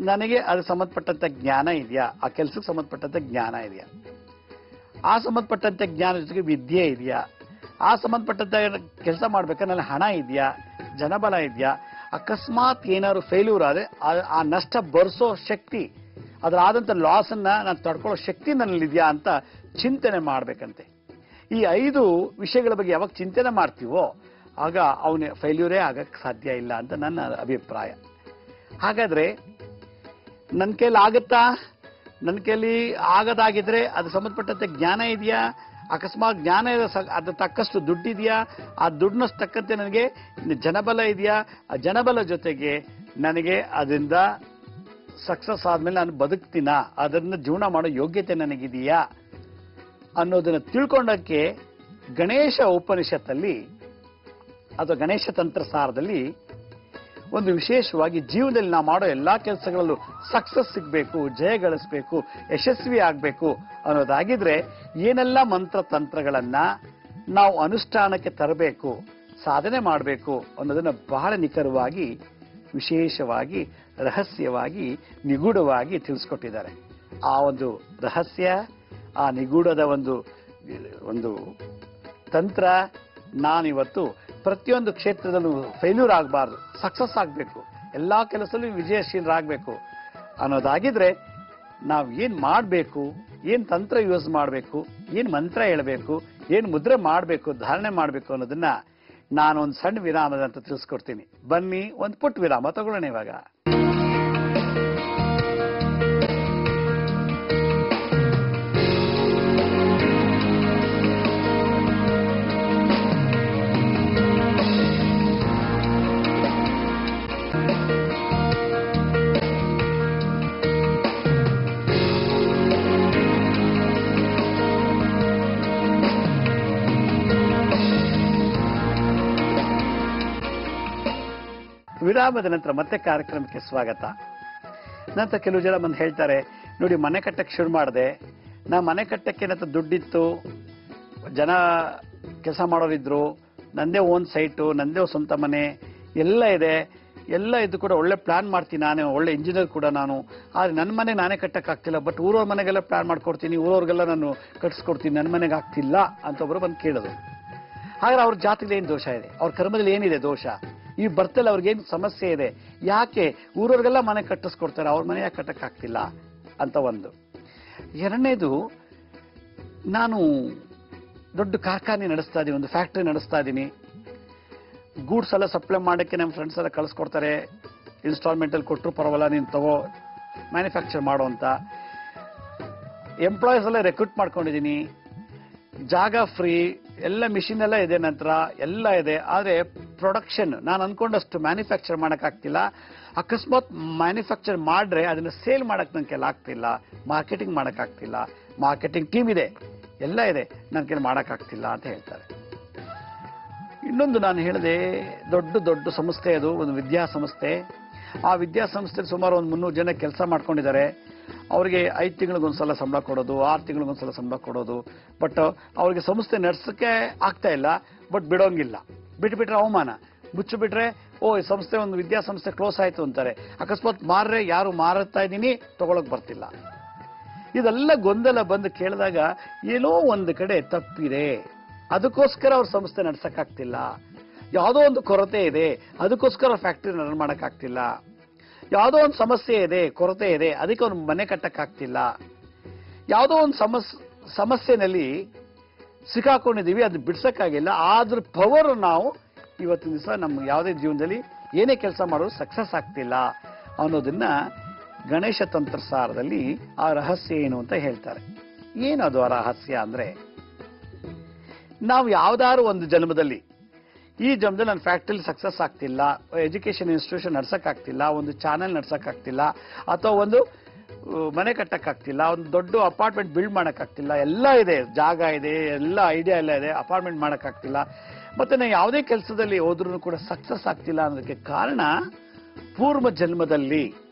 ನನಗೆ ಅದು ಸಂಬಂಧಪಟ್ಟಂತ ಜ್ಞಾನ ಇದೆಯಾ, ಆ ಕೆಲಸಕ್ಕೆ ಸಂಬಂಧಪಟ್ಟಂತ ಜ್ಞಾನ ಇದೆಯಾ, ಆ ಸಂಬಂಧಪಟ್ಟಂತ ಜ್ಞಾನ ಜೊತೆಗೆ ವಿದ್ಯೆ ಇದೆಯಾ, ಆ ಸಂಬಂಧಪಟ್ಟಂತ ಕೆಲಸ ಮಾಡ್ಬೇಕಾದ್ರೆ ನನ್ನ ಹಣ ಇದೆಯಾ, ಜನಬಲ ಇದೆಯಾ, ಅಕಸ್ಮಾತ್ ಏನಾದ್ರು ಫೇಲ್ಯೂರ್ ಆದ್ರೆ ಆ ನಷ್ಟ ಭರಿಸೋ ಶಕ್ತಿ, ಅದರ ಆದಂತ ಲಾಸ್ ಅನ್ನ ನಾನು ತಡ್ಕೊಳ್ಳೋ ಶಕ್ತಿ ನನ್ನಲ್ಲಿದೆಯಾ ಅಂತ ಚಿಂತನೆ ಮಾಡ್ಬೇಕಂತೆ. ಈ 5 ವಿಷಯಗಳ ಬಗ್ಗೆ ಯಾವಾಗ ಚಿಂತನೆ ಮಾಡ್ತೀವೋ ಆಗ ಅವನ ಫೇಲ್ಯೂರೇ ಆಗಕ್ ಸಾಧ್ಯ ಇಲ್ಲ ಅಂತ ನನ್ನ ಅಭಿಪ್ರಾಯ. ಹಾಗಾದ್ರೆ ನನ್ನ ಕೈಲಿ ಆಗುತ್ತಾ? ನನ್ನ ಕೈಲಿ ಆಗದಾಗಿದ್ರೆ ಅದು ಸಂಬಂಧಪಟ್ಟಂತೆ ಜ್ಞಾನ ಇದೆಯಾ, ಅಕಸ್ಮಾತ್ ಜ್ಞಾನ ಇದೆ, ಅದ್ರ ತಕ್ಕಷ್ಟು ದುಡ್ಡಿದೆಯಾ, ಆ ದುಡ್ಡಿನಷ್ಟು ತಕ್ಕಂತೆ ನನಗೆ ಜನಬಲ ಇದೆಯಾ, ಆ ಜನಬಲ ಜೊತೆಗೆ ನನಗೆ ಅದರಿಂದ ಸಕ್ಸಸ್ ಆದ್ಮೇಲೆ ನಾನು ಬದುಕ್ತೀನ, ಅದನ್ನ ಜೀವನ ಮಾಡೋ ಯೋಗ್ಯತೆ ನನಗಿದೆಯಾ ಅನ್ನೋದನ್ನ ತಿಳ್ಕೊಂಡಕ್ಕೆ ಗಣೇಶ ಉಪನಿಷತ್ತಲ್ಲಿ ಅಥವಾ ಗಣೇಶ ತಂತ್ರ ಸಾರದಲ್ಲಿ ಒಂದು ವಿಶೇಷವಾಗಿ ಜೀವನದಲ್ಲಿ ನಾವು ಮಾಡೋ ಎಲ್ಲಾ ಕೆಲಸಗಳಲ್ಲೂ ಸಕ್ಸಸ್ ಸಿಗ್ಬೇಕು, ಜಯ ಗಳಿಸ್ಬೇಕು, ಯಶಸ್ವಿ ಆಗ್ಬೇಕು ಅನ್ನೋದಾಗಿದ್ರೆ ಏನೆಲ್ಲ ಮಂತ್ರ ತಂತ್ರಗಳನ್ನ ನಾವು ಅನುಷ್ಠಾನಕ್ಕೆ ತರಬೇಕು, ಸಾಧನೆ ಮಾಡಬೇಕು ಅನ್ನೋದನ್ನ ಬಹಳ ನಿಖರವಾಗಿ, ವಿಶೇಷವಾಗಿ, ರಹಸ್ಯವಾಗಿ, ನಿಗೂಢವಾಗಿ ತಿಳಿಸ್ಕೊಟ್ಟಿದ್ದಾರೆ. ಆ ಒಂದು ರಹಸ್ಯ, ಆ ನಿಗೂಢದ ಒಂದು ತಂತ್ರ ನಾನಿವತ್ತು ಪ್ರತಿಯೊಂದು ಕ್ಷೇತ್ರದಲ್ಲೂ ಫೇಲ್ಯೂರ್ ಆಗಬಾರ್ದು, ಸಕ್ಸಸ್ ಆಗಬೇಕು, ಎಲ್ಲಾ ಕೆಲಸದಲ್ಲೂ ವಿಜಯಶೀಲರಾಗಬೇಕು ಅನ್ನೋದಾಗಿದ್ರೆ ನಾವು ಏನ್ ಮಾಡಬೇಕು, ಏನ್ ತಂತ್ರ ಯೂಸ್ ಮಾಡಬೇಕು, ಏನ್ ಮಂತ್ರ ಹೇಳಬೇಕು, ಏನ್ ಮುದ್ರೆ ಮಾಡಬೇಕು, ಧಾರಣೆ ಮಾಡಬೇಕು ಅನ್ನೋದನ್ನ ನಾನೊಂದು ಸಣ್ಣ ವಿರಾಮದಂತ ತಿಳಿಸ್ಕೊಡ್ತೀನಿ. ಬನ್ನಿ ಒಂದು ಪುಟ್ಟ ವಿರಾಮ ತಗೊಳ್ಳೋಣ ಇವಾಗ. ವಿರಾಮದ ನಂತರ ಮತ್ತೆ ಕಾರ್ಯಕ್ರಮಕ್ಕೆ ಸ್ವಾಗತ. ನಂತರ ಕೆಲವು ಜನ ಬಂದು ಹೇಳ್ತಾರೆ, ನೋಡಿ ಮನೆ ಕಟ್ಟಕ್ಕೆ ಶುರು ಮಾಡಿದೆ, ನಾ ಮನೆ ಕಟ್ಟಕ್ಕೆ ನಂತರ ದುಡ್ಡಿತ್ತು, ಜನ ಕೆಲಸ ಮಾಡೋರಿದ್ರು, ನಂದೇ ಓನ್ ಸೈಟು, ನಂದೇ ಸ್ವಂತ ಮನೆ ಎಲ್ಲ ಇದೆ, ಎಲ್ಲ ಇದು ಕೂಡ ಒಳ್ಳೆ ಪ್ಲಾನ್ ಮಾಡ್ತೀನಿ, ನಾನೇ ಒಳ್ಳೆ ಇಂಜಿನಿಯರ್ ಕೂಡ ನಾನು, ಆದ್ರೆ ನನ್ನ ಮನೆ ನಾನೇ ಕಟ್ಟಕ್ಕೆ ಆಗ್ತಿಲ್ಲ, ಬಟ್ ಊರವ್ರ ಮನೆಗೆಲ್ಲ ಪ್ಲಾನ್ ಮಾಡ್ಕೊಡ್ತೀನಿ, ಊರವ್ರಿಗೆಲ್ಲ ನಾನು ಕಟ್ಸ್ಕೊಡ್ತೀನಿ, ನನ್ನ ಮನೆಗೆ ಆಗ್ತಿಲ್ಲ ಅಂತ ಒಬ್ರು ಬಂದು ಕೇಳಿದ್ರು. ಹಾಗಾದ್ರೆ ಅವ್ರ ಜಾತಿಲಿ ಏನು ದೋಷ ಇದೆ, ಅವ್ರ ಕರ್ಮದಲ್ಲಿ ಏನಿದೆ ದೋಷ, ಈ ಬರ್ತಲ್ಲಿ ಅವ್ರಿಗೇನು ಸಮಸ್ಯೆ ಇದೆ, ಯಾಕೆ ಊರವ್ರಿಗೆಲ್ಲ ಮನೆ ಕಟ್ಟಿಸ್ಕೊಡ್ತಾರೆ, ಅವ್ರ ಮನೆ ಯಾಕೆ ಕಟ್ಟಕ್ ಆಗ್ತಿಲ್ಲ ಅಂತ ಒಂದು. ಎರಡನೇದು, ನಾನು ದೊಡ್ಡ ಕಾರ್ಖಾನೆ ನಡೆಸ್ತಾ ಇದ್ದೀನಿ, ಒಂದು ಫ್ಯಾಕ್ಟ್ರಿ ನಡೆಸ್ತಾ ಇದ್ದೀನಿ, ಗೂಡ್ಸ್ ಎಲ್ಲ ಸಪ್ಲೈ ಮಾಡಕ್ಕೆ ನಮ್ಮ ಫ್ರೆಂಡ್ಸ್ ಎಲ್ಲ ಕಳಿಸ್ಕೊಡ್ತಾರೆ, ಇನ್ಸ್ಟಾಲ್ಮೆಂಟ್ ಅಲ್ಲಿ ಕೊಟ್ಟರು ಪರವಾಗಿಲ್ಲ, ನೀನು ತಗೋ ಮ್ಯಾನುಫ್ಯಾಕ್ಚರ್ ಮಾಡೋ ಅಂತ. ಎಂಪ್ಲಾಯೀಸ್ ಎಲ್ಲ ರೆಕ್ರೂಟ್ ಮಾಡ್ಕೊಂಡಿದ್ದೀನಿ, ಜಾಗ ಫ್ರೀ, ಎಲ್ಲ ಮಿಷಿನ್ ಎಲ್ಲ ಇದೆ, ನಂತರ ಎಲ್ಲ ಇದೆ, ಆದ್ರೆ ಪ್ರೊಡಕ್ಷನ್ ನಾನು ಅನ್ಕೊಂಡಷ್ಟು ಮ್ಯಾನುಫ್ಯಾಕ್ಚರ್ ಮಾಡಕ್ ಆಗ್ತಿಲ್ಲ. ಅಕಸ್ಮಾತ್ ಮ್ಯಾನುಫ್ಯಾಕ್ಚರ್ ಮಾಡ್ರೆ ಅದನ್ನ ಸೇಲ್ ಮಾಡಕ್ ನನ್ ಕೈಲಿ ಆಗ್ತಿಲ್ಲ, ಮಾರ್ಕೆಟಿಂಗ್ ಮಾಡಕ್ ಆಗ್ತಿಲ್ಲ, ಮಾರ್ಕೆಟಿಂಗ್ ಟೀಮ್ ಇದೆ, ಎಲ್ಲ ಇದೆ, ನನ್ ಕೈಲಿ ಮಾಡಕ್ ಆಗ್ತಿಲ್ಲ ಅಂತ ಹೇಳ್ತಾರೆ. ಇನ್ನೊಂದು ನಾನು ಹೇಳಿದೆ, ದೊಡ್ಡ ದೊಡ್ಡ ಸಂಸ್ಥೆ ಅದು, ಒಂದು ವಿದ್ಯಾಸಂಸ್ಥೆ. ಆ ವಿದ್ಯಾಸಂಸ್ಥೆಯಲ್ಲಿ ಸುಮಾರು ಒಂದು 300 ಜನ ಕೆಲಸ ಮಾಡ್ಕೊಂಡಿದ್ದಾರೆ. ಅವರಿಗೆ 5 ತಿಂಗಳಿಗೊಂದ್ಸಲ ಸಂಬಳ ಕೊಡೋದು, 6 ತಿಂಗಳಿಗೊಂದ್ಸಲ ಸಂಬಳ ಕೊಡೋದು. ಬಟ್ ಅವ್ರಿಗೆ ಸಂಸ್ಥೆ ನಡ್ಸಕ್ಕೆ ಆಗ್ತಾ ಇಲ್ಲ, ಬಟ್ ಬಿಡೋಂಗಿಲ್ಲ. ಬಿಟ್ಬಿಟ್ರೆ ಅವಮಾನ, ಮುಚ್ಚಿಬಿಟ್ರೆ ಈ ಸಂಸ್ಥೆ, ಒಂದು ವಿದ್ಯಾಸಂಸ್ಥೆ ಕ್ಲೋಸ್ ಆಯ್ತು ಅಂತಾರೆ. ಅಕಸ್ಮಾತ್ ಮಾರ್ರೆ, ಯಾರು ಮಾರುತ್ತಾ ಇದ್ದೀನಿ ತಗೊಳಕ್ ಬರ್ತಿಲ್ಲ. ಇದೆಲ್ಲ ಗೊಂದಲ ಬಂದು ಕೇಳಿದಾಗ ಏನೋ ಒಂದು ಕಡೆ ತಪ್ಪಿದೆ, ಅದಕ್ಕೋಸ್ಕರ ಅವ್ರ ಸಂಸ್ಥೆ ನಡ್ಸಕ್ಕಾಗ್ತಿಲ್ಲ. ಯಾವುದೋ ಒಂದು ಕೊರತೆ ಇದೆ, ಅದಕ್ಕೋಸ್ಕರ ಫ್ಯಾಕ್ಟ್ರಿ ರನ್ ಮಾಡಕ್ಕಾಗ್ತಿಲ್ಲ. ಯಾವುದೋ ಒಂದು ಸಮಸ್ಯೆ ಇದೆ, ಕೊರತೆ ಇದೆ, ಅದಕ್ಕೆ ಅವ್ನು ಮನೆ ಕಟ್ಟಕ್ಕಾಗ್ತಿಲ್ಲ. ಯಾವುದೋ ಒಂದು ಸಮಸ್ಯೆನಲ್ಲಿ ಸಿಕ್ಕಾಕೊಂಡಿದ್ದೀವಿ, ಅದು ಬಿಡ್ಸಕ್ಕಾಗಿಲ್ಲ. ಆದ್ರ ಪವರ್ ನಾವು ಇವತ್ತಿನ ದಿವಸ ನಮ್ಮ ಯಾವುದೇ ಜೀವನದಲ್ಲಿ ಏನೇ ಕೆಲಸ ಮಾಡೋದು ಸಕ್ಸಸ್ ಆಗ್ತಿಲ್ಲ ಅನ್ನೋದನ್ನ ಗಣೇಶ ತಂತ್ರಸಾರದಲ್ಲಿ ಆ ರಹಸ್ಯ ಏನು ಅಂತ ಹೇಳ್ತಾರೆ. ಏನದು ಆ ರಹಸ್ಯ ಅಂದ್ರೆ, ನಾವು ಯಾವ್ದಾದ್ರು ಒಂದು ಜನ್ಮದಲ್ಲಿ, ಈ ಜನ್ಮದಲ್ಲಿ ನನ್ನ ಫ್ಯಾಕ್ಟ್ರಿಲಿ ಸಕ್ಸಸ್ ಆಗ್ತಿಲ್ಲ, ಎಜುಕೇಶನ್ ಇನ್ಸ್ಟಿಟ್ಯೂಷನ್ ನಡ್ಸಕ್ಕಾಗ್ತಿಲ್ಲ, ಒಂದು ಚಾನೆಲ್ ನಡ್ಸಕ್ಕಾಗ್ತಿಲ್ಲ, ಅಥವಾ ಒಂದು ಮನೆ ಕಟ್ಟಕ್ಕಾಗ್ತಿಲ್ಲ, ಒಂದು ದೊಡ್ಡ ಅಪಾರ್ಟ್ಮೆಂಟ್ ಬಿಲ್ಡ್ ಮಾಡಕ್ಕಾಗ್ತಿಲ್ಲ, ಎಲ್ಲ ಇದೆ, ಜಾಗ ಇದೆ, ಎಲ್ಲ ಐಡಿಯಾ ಎಲ್ಲ ಇದೆ, ಅಪಾರ್ಟ್ಮೆಂಟ್ ಮಾಡಕ್ಕಾಗ್ತಿಲ್ಲ, ಮತ್ತೆ ನಾವು ಯಾವುದೇ ಕೆಲಸದಲ್ಲಿ ಹೋದ್ರೂ ಕೂಡ ಸಕ್ಸಸ್ ಆಗ್ತಿಲ್ಲ ಅನ್ನೋದಕ್ಕೆ ಕಾರಣ, ಪೂರ್ವ ಜನ್ಮದಲ್ಲಿ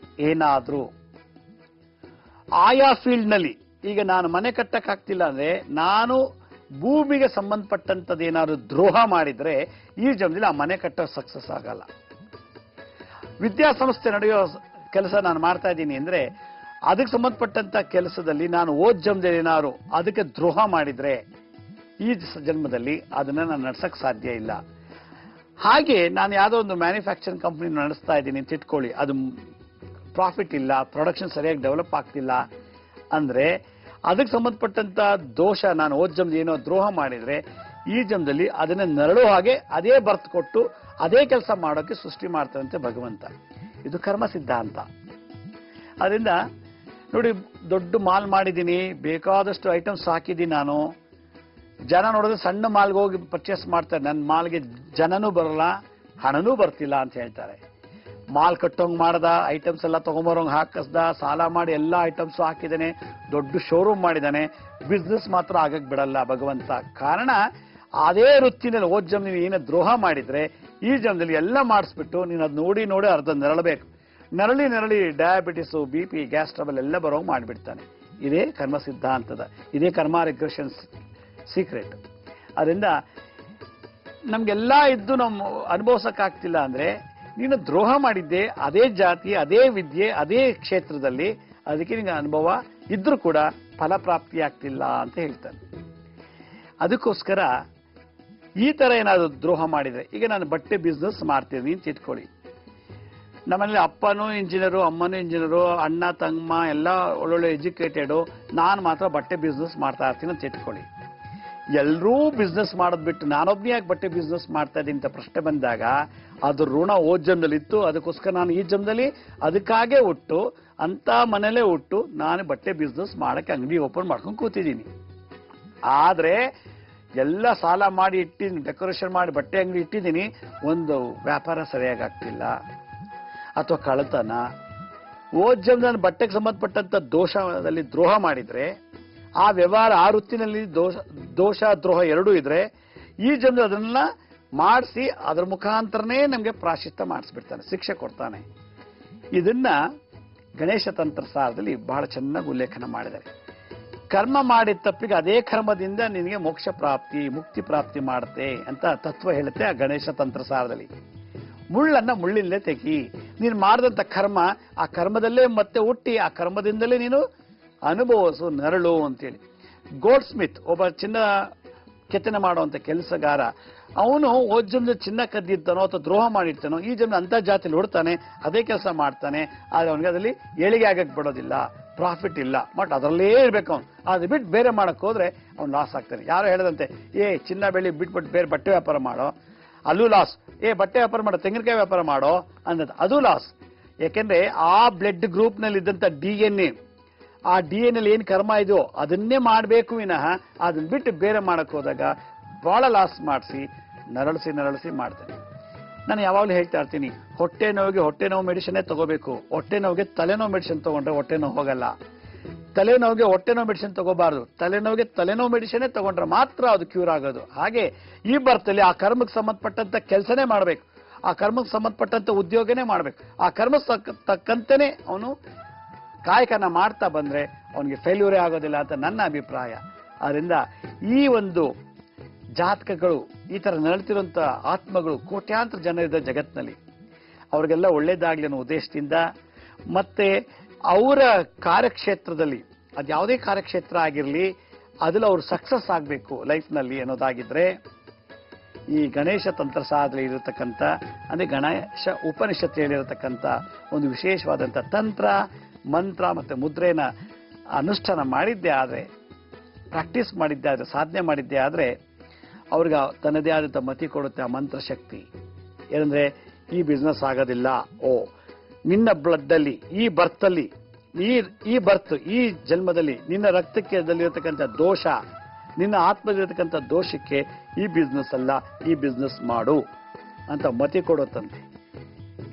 ಏನಾದ್ರೂ ಆಯಾ ಫೀಲ್ಡ್ ನಲ್ಲಿ, ಈಗ ನಾನು ಮನೆ ಕಟ್ಟಕ್ಕಾಗ್ತಿಲ್ಲ ಅಂದ್ರೆ ನಾನು ಭೂಮಿಗೆ ಸಂಬಂಧಪಟ್ಟಂತದ್ದು ಏನಾದ್ರು ದ್ರೋಹ ಮಾಡಿದ್ರೆ ಈ ಜನ್ಮದಲ್ಲಿ ಆ ಮನೆ ಕಟ್ಟೋ ಸಕ್ಸಸ್ ಆಗಲ್ಲ. ವಿದ್ಯಾಸಂಸ್ಥೆ ನಡೆಯೋ ಕೆಲಸ ನಾನು ಮಾಡ್ತಾ ಇದ್ದೀನಿ ಅಂದ್ರೆ ಅದಕ್ಕೆ ಸಂಬಂಧಪಟ್ಟಂತ ಕೆಲಸದಲ್ಲಿ ನಾನು ಓದ್ ಜನ್ಮದಲ್ಲಿ ಏನಾದ್ರು ಅದಕ್ಕೆ ದ್ರೋಹ ಮಾಡಿದ್ರೆ ಈ ಜನ್ಮದಲ್ಲಿ ಅದನ್ನ ನಾನು ನಡ್ಸಕ್ ಸಾಧ್ಯ ಇಲ್ಲ. ಹಾಗೆ ನಾನು ಯಾವುದೋ ಒಂದು ಮ್ಯಾನುಫ್ಯಾಕ್ಚರಿಂಗ್ ಕಂಪನಿ ನಡೆಸ್ತಾ ಇದ್ದೀನಿ ಅಂತ ಇಟ್ಕೊಳ್ಳಿ, ಅದು ಪ್ರಾಫಿಟ್ ಇಲ್ಲ, ಪ್ರೊಡಕ್ಷನ್ ಸರಿಯಾಗಿ ಡೆವಲಪ್ ಆಗ್ತಿಲ್ಲ ಅಂದ್ರೆ ಅದಕ್ಕೆ ಸಂಬಂಧಪಟ್ಟಂತ ದೋಷ, ನಾನು ಓದ್ ಜನ್ಮದಲ್ಲಿ ಏನೋ ದ್ರೋಹ ಮಾಡಿದ್ರೆ ಈ ಜನ್ಮದಲ್ಲಿ ಅದನ್ನ ನರಳೋ ಹಾಗೆ ಅದೇ ಬರ್ತ್ ಕೊಟ್ಟು ಅದೇ ಕೆಲಸ ಮಾಡೋಕೆ ಸೃಷ್ಟಿ ಮಾಡ್ತಾರಂತೆ ಭಗವಂತ. ಇದು ಕರ್ಮ ಸಿದ್ಧಾಂತ. ಅದರಿಂದ ನೋಡಿ, ದೊಡ್ಡ ಮಾಲ್ ಮಾಡಿದ್ದೀನಿ, ಬೇಕಾದಷ್ಟು ಐಟಮ್ಸ್ ಹಾಕಿದ್ದೀನಿ, ನಾನು ಜನ ನೋಡಿದ್ರೆ ಸಣ್ಣ ಮಾಲ್ಗೆ ಹೋಗಿ ಪರ್ಚೇಸ್ ಮಾಡ್ತಾರೆ, ನನ್ನ ಮಾಲ್ಗೆ ಜನನೂ ಬರಲ್ಲ, ಹಣನೂ ಬರ್ತಿಲ್ಲ ಅಂತ ಹೇಳ್ತಾರೆ. ಮಾಲ್ ಕಟ್ಟೋಂಗ್ ಮಾಡ್ದ, ಐಟಮ್ಸ್ ಎಲ್ಲ ತಗೊಂಬರೋಂಗ್ ಹಾಕಿಸ್ದ, ಸಾಲ ಮಾಡಿ ಎಲ್ಲ ಐಟಮ್ಸ್ ಹಾಕಿದ್ದಾನೆ, ದೊಡ್ಡ ಶೋರೂಮ್ ಮಾಡಿದ್ದಾನೆ, ಬಿಸ್ನೆಸ್ ಮಾತ್ರ ಆಗಕ್ ಬಿಡಲ್ಲ ಭಗವಂತ. ಕಾರಣ ಅದೇ ವೃತ್ತಿನಲ್ಲಿ ಓದ್ ಜನ್ಮ ನೀವು ಏನೇ ದ್ರೋಹ ಮಾಡಿದ್ರೆ ಈ ಜನ್ಮದಲ್ಲಿ ಎಲ್ಲ ಮಾಡಿಸ್ಬಿಟ್ಟು ನೀನು ಅದು ನೋಡಿ ನೋಡಿ ಅರ್ಧ ನರಳಬೇಕು. ನರಳಿ ಡಯಾಬಿಟಿಸು, BP, ಗ್ಯಾಸ್ ಟ್ರಬಲ್ ಎಲ್ಲ ಬರೋಂಗ್ ಮಾಡಿಬಿಡ್ತಾನೆ. ಇದೇ ಕರ್ಮ ಸಿದ್ಧಾಂತದ, ಇದೇ ಕರ್ಮ ರಿಗ್ರೆಷನ್ ಸೀಕ್ರೆಟ್. ಅದರಿಂದ ನಮ್ಗೆಲ್ಲ ಇದ್ದು ನಾವು ಅನುಭವಿಸಕ್ಕಾಗ್ತಿಲ್ಲ ಅಂದ್ರೆ ನೀನು ದ್ರೋಹ ಮಾಡಿದ್ದೆ ಅದೇ ಜಾತಿ, ಅದೇ ವಿದ್ಯೆ, ಅದೇ ಕ್ಷೇತ್ರದಲ್ಲಿ, ಅದಕ್ಕೆ ನಿಂಗೆ ಅನುಭವ ಇದ್ರೂ ಕೂಡ ಫಲಪ್ರಾಪ್ತಿ ಆಗ್ತಿಲ್ಲ ಅಂತ ಹೇಳ್ತಾನೆ. ಅದಕ್ಕೋಸ್ಕರ ಈ ತರ ಏನಾದ್ರು ದ್ರೋಹ ಮಾಡಿದ್ರೆ, ಈಗ ನಾನು ಬಟ್ಟೆ ಬಿಸ್ನೆಸ್ ಮಾಡ್ತೀನಿ ಅಂತ ಇಟ್ಕೊಳ್ಳಿ, ನಮ್ಮಲ್ಲಿ ಅಪ್ಪನೂ ಇಂಜಿನಿಯರು, ಅಮ್ಮನೂ ಇಂಜಿನಿಯರು, ಅಣ್ಣ ತಮ್ಮ ಎಲ್ಲ ಒಳ್ಳೊಳ್ಳೆ ಎಜುಕೇಟೆಡು, ನಾನು ಮಾತ್ರ ಬಟ್ಟೆ ಬಿಸ್ನೆಸ್ ಮಾಡ್ತಾ ಇರ್ತೀನಿ ಅಂತ ಇಟ್ಕೊಳ್ಳಿ. ಎಲ್ಲರೂ ಬಿಸ್ನೆಸ್ ಮಾಡೋದ್ ಬಿಟ್ಟು ನಾನೊಬ್ಬನೇ ಯಾಕೆ ಬಟ್ಟೆ ಬಿಸ್ನೆಸ್ ಮಾಡ್ತಾ ಇದ್ದೀನಿ ಅಂತ ಪ್ರಶ್ನೆ ಬಂದಾಗ ಅದು ಋಣ ಓದ್ ಜನ್ಮದಲ್ಲಿ ಇತ್ತು, ಅದಕ್ಕೋಸ್ಕರ ನಾನು ಈ ಜನ್ಮದಲ್ಲಿ ಅದಕ್ಕಾಗೆ ಹುಟ್ಟು, ಅಂತ ಮನೇಲೆ ಹುಟ್ಟು ನಾನು ಬಟ್ಟೆ ಬಿಸ್ನೆಸ್ ಮಾಡಕ್ಕೆ ಅಂಗಡಿ ಓಪನ್ ಮಾಡ್ಕೊಂಡು ಕೂತಿದ್ದೀನಿ. ಆದ್ರೆ ಎಲ್ಲ ಸಾಲ ಮಾಡಿ ಇಟ್ಟಿದ್ದೀನಿ, ಡೆಕೋರೇಷನ್ ಮಾಡಿ ಬಟ್ಟೆ ಅಂಗಡಿ ಇಟ್ಟಿದ್ದೀನಿ, ಒಂದು ವ್ಯಾಪಾರ ಸರಿಯಾಗಿ ಆಗ್ತಿಲ್ಲ, ಅಥವಾ ಕಳ್ಳತನ, ಓದ್ ಜನ್ಮದಲ್ಲಿ ಬಟ್ಟೆಗೆ ಸಂಬಂಧಪಟ್ಟಂತ ದೋಷದಲ್ಲಿ ದ್ರೋಹ ಮಾಡಿದ್ರೆ ಆ ವ್ಯವಹಾರ, ಆ ವೃತ್ತಿನಲ್ಲಿ ದೋಷ ದ್ರೋಹ ಎರಡೂ ಇದ್ರೆ ಈ ಜನ್ಮದಲ್ಲಿ ಅದನ್ನ ಮಾಡಿಸಿ ಅದರ ಮುಖಾಂತರನೇ ನಮಗೆ ಪ್ರಾಶ್ಚಿತ್ಯ ಮಾಡಿಸ್ಬಿಡ್ತಾನೆ, ಶಿಕ್ಷೆ ಕೊಡ್ತಾನೆ. ಇದನ್ನ ಗಣೇಶ ತಂತ್ರಸಾರದಲ್ಲಿ ಬಹಳ ಚೆನ್ನಾಗಿ ಉಲ್ಲೇಖನ ಮಾಡಿದ್ದಾರೆ. ಕರ್ಮ ಮಾಡಿದ ತಪ್ಪಿಗೆ ಅದೇ ಕರ್ಮದಿಂದ ನಿನಗೆ ಮೋಕ್ಷ ಪ್ರಾಪ್ತಿ, ಮುಕ್ತಿ ಪ್ರಾಪ್ತಿ ಮಾಡುತ್ತೆ ಅಂತ ತತ್ವ ಹೇಳುತ್ತೆ ಆ ಗಣೇಶ ತಂತ್ರಸಾರದಲ್ಲಿ. ಮುಳ್ಳನ್ನ ಮುಳ್ಳಿಂದಲೇ ತೆಗಿ, ನೀನು ಮಾಡಿದಂತ ಕರ್ಮ ಆ ಕರ್ಮದಲ್ಲೇ ಮತ್ತೆ ಹುಟ್ಟಿ ಆ ಕರ್ಮದಿಂದಲೇ ನೀನು ಅನುಭವಿಸು, ನರಳು ಅಂತೇಳಿ. ಗೋಲ್ಡ್ ಸ್ಮಿತ್ ಒಬ್ಬ ಚಿನ್ನ ಕೆತ್ತನೆ ಮಾಡುವಂತ ಕೆಲಸಗಾರ, ಅವನು ಓದ್ ಜನ್ಮದಲ್ಲಿ ಚಿನ್ನ ಕದ್ದಿರ್ತಾನೋ ಅಥವಾ ದ್ರೋಹ ಮಾಡಿರ್ತಾನೋ ಈ ಜನ್ಮ ಅಂತ ಜಾತಿಯಲ್ಲಿ ಹುಡ್ತಾನೆ, ಅದೇ ಕೆಲಸ ಮಾಡ್ತಾನೆ, ಆದ್ರೆ ಅವನಿಗೆ ಅದರಲ್ಲಿ ಏಳಿಗೆ ಆಗಕ್ಕೆ ಬಿಡೋದಿಲ್ಲ, ಪ್ರಾಫಿಟ್ ಇಲ್ಲ, ಬಟ್ ಅದರಲ್ಲೇ ಇರ್ಬೇಕು ಅವನು. ಅದು ಬಿಟ್ಟು ಬೇರೆ ಮಾಡಕ್ ಹೋದ್ರೆ ಅವ್ನು ಲಾಸ್ ಆಗ್ತಾನೆ. ಯಾರೋ ಹೇಳದಂತೆ, ಚಿನ್ನ ಬೆಳ್ಳಿ ಬಿಟ್ಬಿಟ್ಟು ಬೇರೆ ಬಟ್ಟೆ ವ್ಯಾಪಾರ ಮಾಡೋ, ಅಲ್ಲೂ ಲಾಸ್. ಬಟ್ಟೆ ವ್ಯಾಪಾರ ಮಾಡೋ, ತೆಂಗಿನಕಾಯಿ ವ್ಯಾಪಾರ ಮಾಡೋ ಅನ್ನೋದು ಅದು ಲಾಸ್. ಯಾಕೆಂದ್ರೆ ಆ ಬ್ಲಡ್ ಗ್ರೂಪ್ ನಲ್ಲಿ ಇದ್ದಂತ DNA, ಆ DNA ಏನ್ ಕರ್ಮ ಇದೆಯೋ ಅದನ್ನೇ ಮಾಡಬೇಕು ವಿನಃ ಅದನ್ನ ಬಿಟ್ಟು ಬೇರೆ ಮಾಡಕ್ ಹೋದಾಗ ಬಹಳ ಲಾಸ್ ಮಾಡಿಸಿ ನರಳಿಸಿ ಮಾಡ್ತಾನೆ. ನಾನು ಯಾವಾಗಲೂ ಹೇಳ್ತಾ ಇರ್ತೀನಿ, ಹೊಟ್ಟೆ ನೋವು ಮೆಡಿಸಿನ್ ತಗೋಬೇಕು, ಹೊಟ್ಟೆ ನೋವಿಗೆ ತಲೆನೋವು ಮೆಡಿಸಿನ್ ತಗೊಂಡ್ರೆ ಹೊಟ್ಟೆ ನೋವು ಹೋಗಲ್ಲ. ತಲೆನೋವಿಗೆ ಹೊಟ್ಟೆನೋವು ಮೆಡಿಸಿನ್ ತಗೋಬಾರ್ದು, ತಲೆನೋವಿಗೆ ತಲೆನೋವು ಮೆಡಿಸಿನೇ ತಗೊಂಡ್ರೆ ಮಾತ್ರ ಅದು ಕ್ಯೂರ್ ಆಗೋದು. ಹಾಗೆ ಈ ಬರ್ತಲ್ಲಿ ಆ ಕರ್ಮಕ್ಕೆ ಸಂಬಂಧಪಟ್ಟಂತ ಕೆಲಸನೇ ಮಾಡಬೇಕು, ಆ ಕರ್ಮಕ್ಕೆ ಸಂಬಂಧಪಟ್ಟಂತ ಉದ್ಯೋಗನೇ ಮಾಡಬೇಕು. ಆ ಕರ್ಮ ತಕ್ಕಂತೆನೆ ಅವನು ಕಾಯಕನ ಮಾಡ್ತಾ ಬಂದ್ರೆ ಅವನಿಗೆ ಫೇಲ್ಯೂರೇ ಆಗೋದಿಲ್ಲ ಅಂತ ನನ್ನ ಅಭಿಪ್ರಾಯ. ಆದ್ರಿಂದ ಈ ಒಂದು ಜಾತಕಗಳು, ಈ ತರ ನರಳ್ತಿರುವಂತ ಆತ್ಮಗಳು ಕೋಟ್ಯಾಂತರ ಜನ ಇದ್ದ ಜಗತ್ತಿನಲ್ಲಿ, ಅವ್ರಿಗೆಲ್ಲ ಒಳ್ಳೇದಾಗ್ಲಿ ಅನ್ನೋ ಉದ್ದೇಶದಿಂದ, ಮತ್ತೆ ಅವರ ಕಾರ್ಯಕ್ಷೇತ್ರದಲ್ಲಿ ಅದು ಯಾವುದೇ ಕಾರ್ಯಕ್ಷೇತ್ರ ಆಗಿರಲಿ ಅದ್ರಲ್ಲಿ ಅವ್ರು ಸಕ್ಸಸ್ ಆಗಬೇಕು ಲೈಫ್ನಲ್ಲಿ ಅನ್ನೋದಾಗಿದ್ರೆ ಈ ಗಣೇಶ ತಂತ್ರ ಸಾಧನೆ ಇರತಕ್ಕಂಥ, ಅಂದ್ರೆ ಗಣೇಶ ಉಪನಿಷತ್ತು ಹೇಳಿರತಕ್ಕಂಥ ಒಂದು ವಿಶೇಷವಾದಂಥ ತಂತ್ರ, ಮಂತ್ರ ಮತ್ತೆ ಮುದ್ರೆನ ಅನುಷ್ಠಾನ ಮಾಡಿದ್ದೆ ಆದರೆ, ಪ್ರಾಕ್ಟೀಸ್ ಮಾಡಿದ್ದೆ ಆದರೆ, ಸಾಧನೆ ಮಾಡಿದ್ದೆ ಆದರೆ ಅವ್ರಿಗೆ ತನ್ನದೇ ಆದಂಥ ಮತಿ ಕೊಡುತ್ತೆ ಆ ಮಂತ್ರ ಶಕ್ತಿ. ಏನಂದ್ರೆ ಈ ಬಿಸ್ನೆಸ್ ಆಗೋದಿಲ್ಲ, ಓ ನಿನ್ನ ಬ್ಲಡ್ಡಲ್ಲಿ ಈ ಬರ್ತಲ್ಲಿ ಈ ಬರ್ತ್ ಈ ಜನ್ಮದಲ್ಲಿ ನಿನ್ನ ರಕ್ತಕ್ಕೆ ದೋಷ, ನಿನ್ನ ಆತ್ಮದಲ್ಲಿರತಕ್ಕಂಥ ದೋಷಕ್ಕೆ ಈ ಬಿಸ್ನೆಸ್ ಅಲ್ಲ, ಈ ಬಿಸ್ನೆಸ್ ಮಾಡು ಅಂತ ಮತಿ ಕೊಡುತ್ತಂತೆ.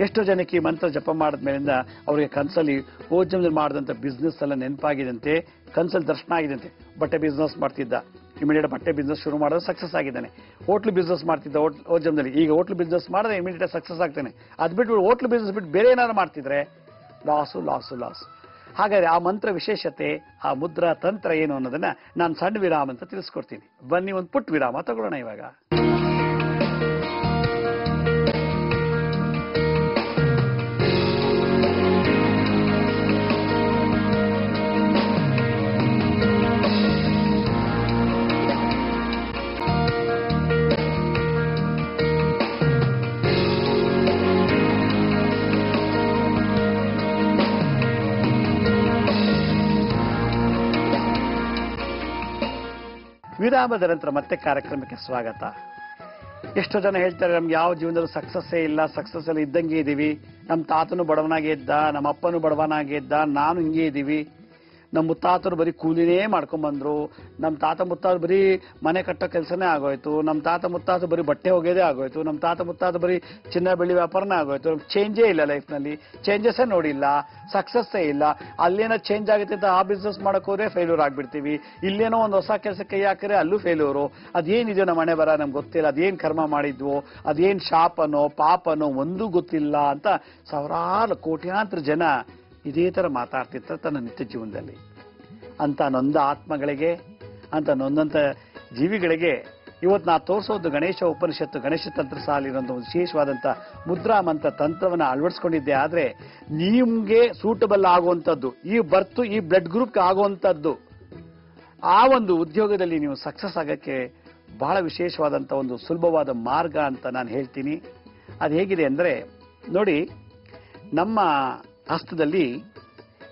ಎಷ್ಟೋ ಜನಕ್ಕೆ ಈ ಮಂತ್ರ ಜಪ ಮಾಡಿದ್ಮೇಲಿಂದ ಅವರಿಗೆ ಕನ್ಸಲ್ಲಿ ಜನ್ಮದಲ್ಲಿ ಮಾಡಿದಂಥ ಬಿಸ್ನೆಸ್ ಎಲ್ಲ ನೆನಪಾಗಿದಂತೆ, ಕನ್ಸಲ್ಲಿ ದರ್ಶನ ಆಗಿದಂತೆ. ಬಟ್ಟೆ ಬಿಸ್ನೆಸ್ ಮಾಡ್ತಿದ್ದ, ಇಮಿಡಿಯೇಟ್ ಬಟ್ಟೆ ಬಿಸ್ನೆಸ್ ಶುರು ಮಾಡೋದು ಸಕ್ಸಸ್ ಆಗಿದ್ದಾನೆ. ಹೋಟ್ಲು ಬಿಸ್ನೆಸ್ ಮಾಡ್ತಿದ್ದ ಜನ್ಮದಲ್ಲಿ, ಈಗ ಹೋಟ್ಲು ಬಿಸ್ನೆಸ್ ಮಾಡಿದ್ರೆ ಇಮಿಡಿಯೇಟ್ ಸಕ್ಸಸ್ ಆಗ್ತಾನೆ. ಅದು ಬಿಟ್ಟು ಹೋಟ್ಲು ಬಿಸ್ನೆಸ್ ಬಿಟ್ಟು ಬೇರೆ ಏನಾದ್ರು ಮಾಡ್ತಿದ್ರೆ ಲಾಸು ಲಾಸು ಲಾಸು. ಹಾಗಾದ್ರೆ ಆ ಮಂತ್ರ ವಿಶೇಷತೆ, ಆ ಮುದ್ರಾ ತಂತ್ರ ಏನು ಅನ್ನೋದನ್ನ ನಾನು ಸಣ್ಣ ವಿರಾಮ ಅಂತ ತಿಳಿಸ್ಕೊಡ್ತೀನಿ. ಬನ್ನಿ ಒಂದು ಪುಟ್ಟ ವಿರಾಮ ತಗೊಳ್ಳೋಣ ಇವಾಗ. ವಿರಾಮದ ನಂತರ ಮತ್ತೆ ಕಾರ್ಯಕ್ರಮಕ್ಕೆ ಸ್ವಾಗತ. ಎಷ್ಟೋ ಜನ ಹೇಳ್ತಾರೆ ನಮ್ಗೆ ಯಾವ ಜೀವನದಲ್ಲೂ ಸಕ್ಸಸ್ಸೇ ಇಲ್ಲ, ಸಕ್ಸಸ್ ಅಲ್ಲಿ ಇದ್ದಂಗೆ ಇದ್ದೀವಿ, ನಮ್ಮ ತಾತನು ಬಡವನಾಗೆ ಇದ್ದ, ನಮ್ಮ ಅಪ್ಪನು ಬಡವನಾಗೆ ಇದ್ದ, ನಾನು ಹಿಂಗೆ ಇದ್ದೀವಿ, ನಮ್ಮ ಮುತ್ತಾತರು ಬರೀ ಕೂಲಿನೇ ಮಾಡ್ಕೊಂಡ್ಬಂದ್ರು, ನಮ್ಮ ತಾತ ಮುತ್ತಾತ ಬರೀ ಮನೆ ಕಟ್ಟೋ ಕೆಲಸನೇ ಆಗೋಯ್ತು, ನಮ್ಮ ತಾತ ಮುತ್ತಾತ ಬರೀ ಬಟ್ಟೆ ಹೋಗೋದೇ ಆಗೋಯ್ತು, ನಮ್ಮ ತಾತ ಮುತ್ತಾತ ಬರೀ ಚಿನ್ನ ಬೆಳ್ಳಿ ವ್ಯಾಪಾರನೇ ಆಗೋಯ್ತು, ಚೇಂಜೇ ಇಲ್ಲ ಲೈಫ್ನಲ್ಲಿ, ಚೇಂಜಸ್ಸೇ ನೋಡಿಲ್ಲ, ಸಕ್ಸಸ್ಸೇ ಇಲ್ಲ. ಅಲ್ಲೇನೋ ಚೇಂಜ್ ಆಗುತ್ತೆ ಅಂತ ಆ ಬಿಸ್ನೆಸ್ ಮಾಡಕ್ ಹೋದ್ರೆ ಫೇಲ್ಯೂರ್ ಆಗ್ಬಿಡ್ತೀವಿ, ಇಲ್ಲೇನೋ ಒಂದು ಹೊಸ ಕೆಲಸ ಕೈ ಹಾಕಿದ್ರೆ ಅಲ್ಲೂ ಫೇಲ್ಯೂರು. ಅದೇನಿದೆಯೋ ನಮ್ಮ ಮನೆ ಬರ ನಮ್ಗೆ ಗೊತ್ತಿಲ್ಲ, ಅದೇನ್ ಕರ್ಮ ಮಾಡಿದ್ವೋ, ಅದೇನ್ ಶಾಪನೋ ಪಾಪನೋ ಒಂದೂ ಗೊತ್ತಿಲ್ಲ ಅಂತ ಸಾವಿರಾರು ಕೋಟ್ಯಾಂತರ ಜನ ಇದೇ ತರ ಮಾತಾಡ್ತಿರ್ತಾರೆ ತನ್ನ ನಿತ್ಯ ಜೀವನದಲ್ಲಿ. ಅಂತ ನೊಂದ ಆತ್ಮಗಳಿಗೆ, ಅಂತ ನೊಂದಂತ ಜೀವಿಗಳಿಗೆ ಇವತ್ತು ನಾ ತೋರಿಸೋದು ಗಣೇಶ ಉಪನಿಷತ್ತು, ಗಣೇಶ ತಂತ್ರ ಸಾಲಿರೋಂಥ ಒಂದು ವಿಶೇಷವಾದಂಥ ಮುದ್ರಾ ಮಂತ್ರ ತಂತ್ರವನ್ನು ಅಳವಡಿಸ್ಕೊಂಡಿದ್ದೆ. ಆದರೆ ನಿಮ್ಗೆ ಸೂಟಬಲ್ ಆಗುವಂಥದ್ದು, ಈ ಬರ್ತು ಈ ಬ್ಲಡ್ ಗ್ರೂಪ್ಗೆ ಆಗುವಂಥದ್ದು, ಆ ಒಂದು ಉದ್ಯೋಗದಲ್ಲಿ ನೀವು ಸಕ್ಸಸ್ ಆಗಕ್ಕೆ ಬಹಳ ವಿಶೇಷವಾದಂಥ ಒಂದು ಸುಲಭವಾದ ಮಾರ್ಗ ಅಂತ ನಾನು ಹೇಳ್ತೀನಿ. ಅದು ಹೇಗಿದೆ ಅಂದರೆ ನೋಡಿ, ನಮ್ಮ ಹಸ್ತದಲ್ಲಿ